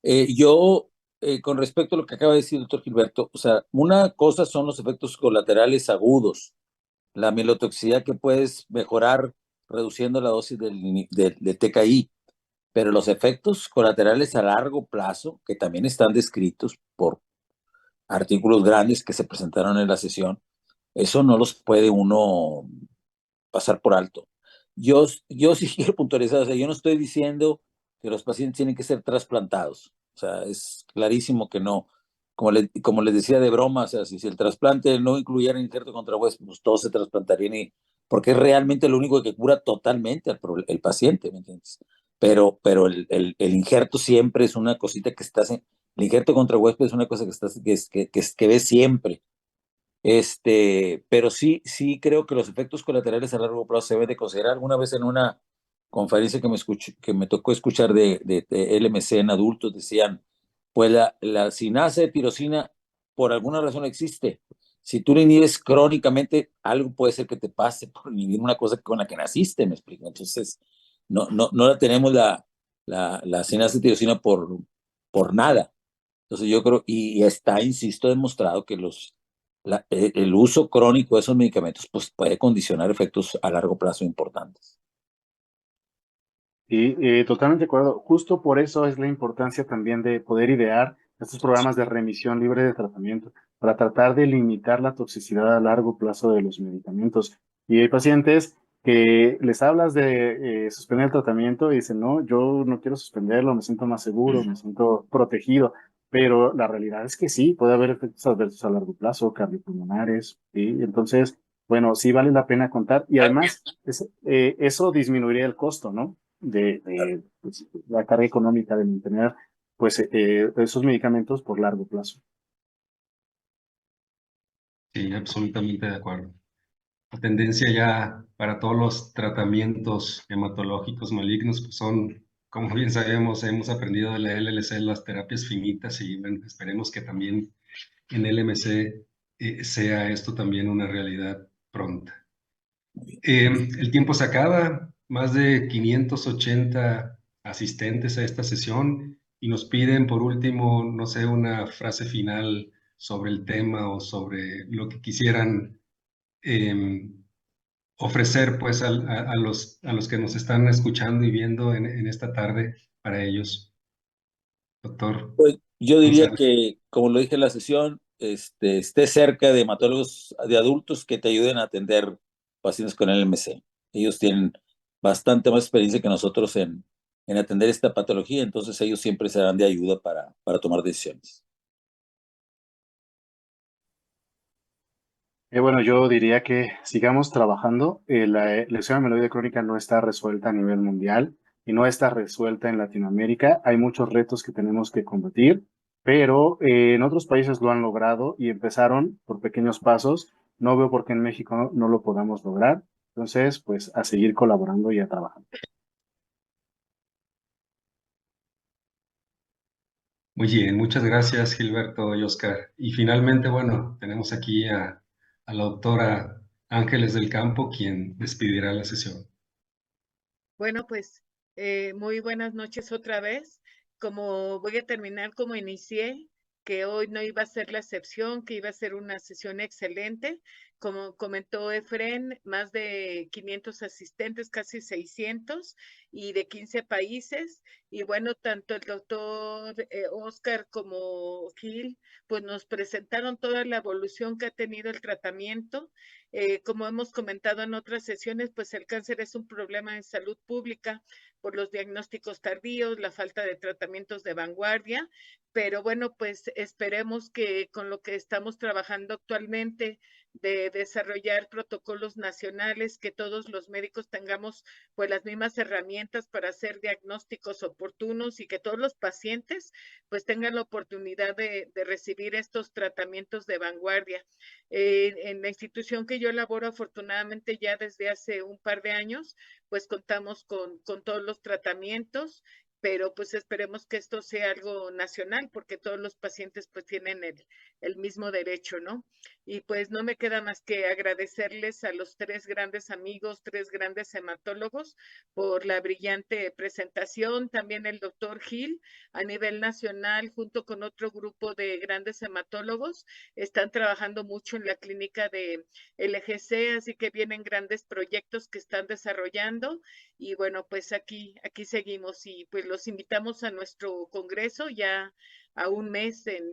Yo, con respecto a lo que acaba de decir el doctor Gilberto, o sea, una cosa son los efectos colaterales agudos, la mielotoxicidad que puedes mejorar reduciendo la dosis del TKI, pero los efectos colaterales a largo plazo, que también están descritos por artículos grandes que se presentaron en la sesión, eso no los puede uno pasar por alto. Yo sí quiero puntualizar, o sea, yo no estoy diciendo que los pacientes tienen que ser trasplantados, o sea, es clarísimo que no. Como les decía de broma, o sea, si el trasplante no incluyera injerto contra hueso, pues todos se trasplantarían, porque es realmente lo único que cura totalmente el paciente, ¿me entiendes? Pero el injerto siempre es una cosita que estás en, el injerto contra huésped es una cosa que estás, que ves siempre. Pero sí creo que los efectos colaterales a largo plazo se deben de considerar. Alguna vez en una conferencia que me tocó escuchar de LMC en adultos, decían, pues la sinasa de tirosina por alguna razón existe. Si tú la inhibes crónicamente, algo puede ser que te pase por inhibir una cosa con la que naciste, me explico. Entonces, no la tenemos la sinasa de tirosina por nada. Entonces yo creo, y está, insisto, demostrado que el uso crónico de esos medicamentos pues, puede condicionar efectos a largo plazo importantes. y totalmente de acuerdo. Justo por eso es la importancia también de poder idear estos programas de remisión libre de tratamiento para tratar de limitar la toxicidad a largo plazo de los medicamentos. Y hay pacientes que les hablas de suspender el tratamiento y dicen, no, yo no quiero suspenderlo, me siento más seguro, me siento protegido, pero la realidad es que sí, puede haber efectos adversos a largo plazo, cardiopulmonares, ¿sí? Entonces, bueno, sí vale la pena contar y además eso disminuiría el costo, ¿no? Pues, la carga económica de mantener pues esos medicamentos por largo plazo. Sí, absolutamente de acuerdo. La tendencia ya para todos los tratamientos hematológicos malignos pues son, como bien sabemos, hemos aprendido de la LLC las terapias finitas y bueno, esperemos que también en LMC sea esto también una realidad pronta. El tiempo se acaba, más de 580 asistentes a esta sesión y nos piden por último, no sé, una frase final sobre el tema o sobre lo que quisieran ofrecer pues a los que nos están escuchando y viendo en esta tarde para ellos. Doctor Pues yo diría González. que, como lo dije en la sesión, esté cerca de hematólogos de adultos que te ayuden a atender pacientes con LMC. Ellos tienen bastante más experiencia que nosotros en atender esta patología, entonces ellos siempre serán de ayuda para tomar decisiones. Bueno, yo diría que sigamos trabajando. La lesión amiloide crónica no está resuelta a nivel mundial y no está resuelta en Latinoamérica. Hay muchos retos que tenemos que combatir, pero en otros países lo han logrado y empezaron por pequeños pasos. No veo por qué en México no lo podamos lograr. Entonces, pues a seguir colaborando y a trabajar. Muy bien, muchas gracias Gilberto y Oscar. Y finalmente, bueno, tenemos aquí a la doctora Ángeles del Campo, quien despidirá la sesión. Bueno, pues muy buenas noches otra vez. Como voy a terminar como inicié, que hoy no iba a ser la excepción, que iba a ser una sesión excelente. Como comentó Efren, más de 500 asistentes, casi 600, y de 15 países. Y bueno, tanto el doctor Oscar como Gil, pues nos presentaron toda la evolución que ha tenido el tratamiento. Como hemos comentado en otras sesiones, pues el cáncer es un problema de salud pública por los diagnósticos tardíos, la falta de tratamientos de vanguardia, pero bueno, pues esperemos que con lo que estamos trabajando actualmente de desarrollar protocolos nacionales, que todos los médicos tengamos pues las mismas herramientas para hacer diagnósticos oportunos y que todos los pacientes pues tengan la oportunidad de recibir estos tratamientos de vanguardia. En la institución que yo laboro, afortunadamente ya desde hace un par de años, pues contamos con todos los tratamientos, pero pues esperemos que esto sea algo nacional, porque todos los pacientes pues tienen el mismo derecho, ¿no? Y pues no me queda más que agradecerles a los tres grandes amigos, tres grandes hematólogos por la brillante presentación, también el doctor Gil a nivel nacional junto con otro grupo de grandes hematólogos están trabajando mucho en la clínica de LGC, así que vienen grandes proyectos que están desarrollando y bueno, pues aquí seguimos y pues los invitamos a nuestro congreso ya a un mes en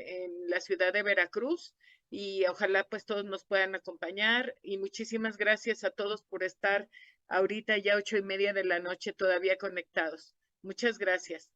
la ciudad de Veracruz y ojalá pues todos nos puedan acompañar y muchísimas gracias a todos por estar ahorita ya 8:30 de la noche todavía conectados. Muchas gracias.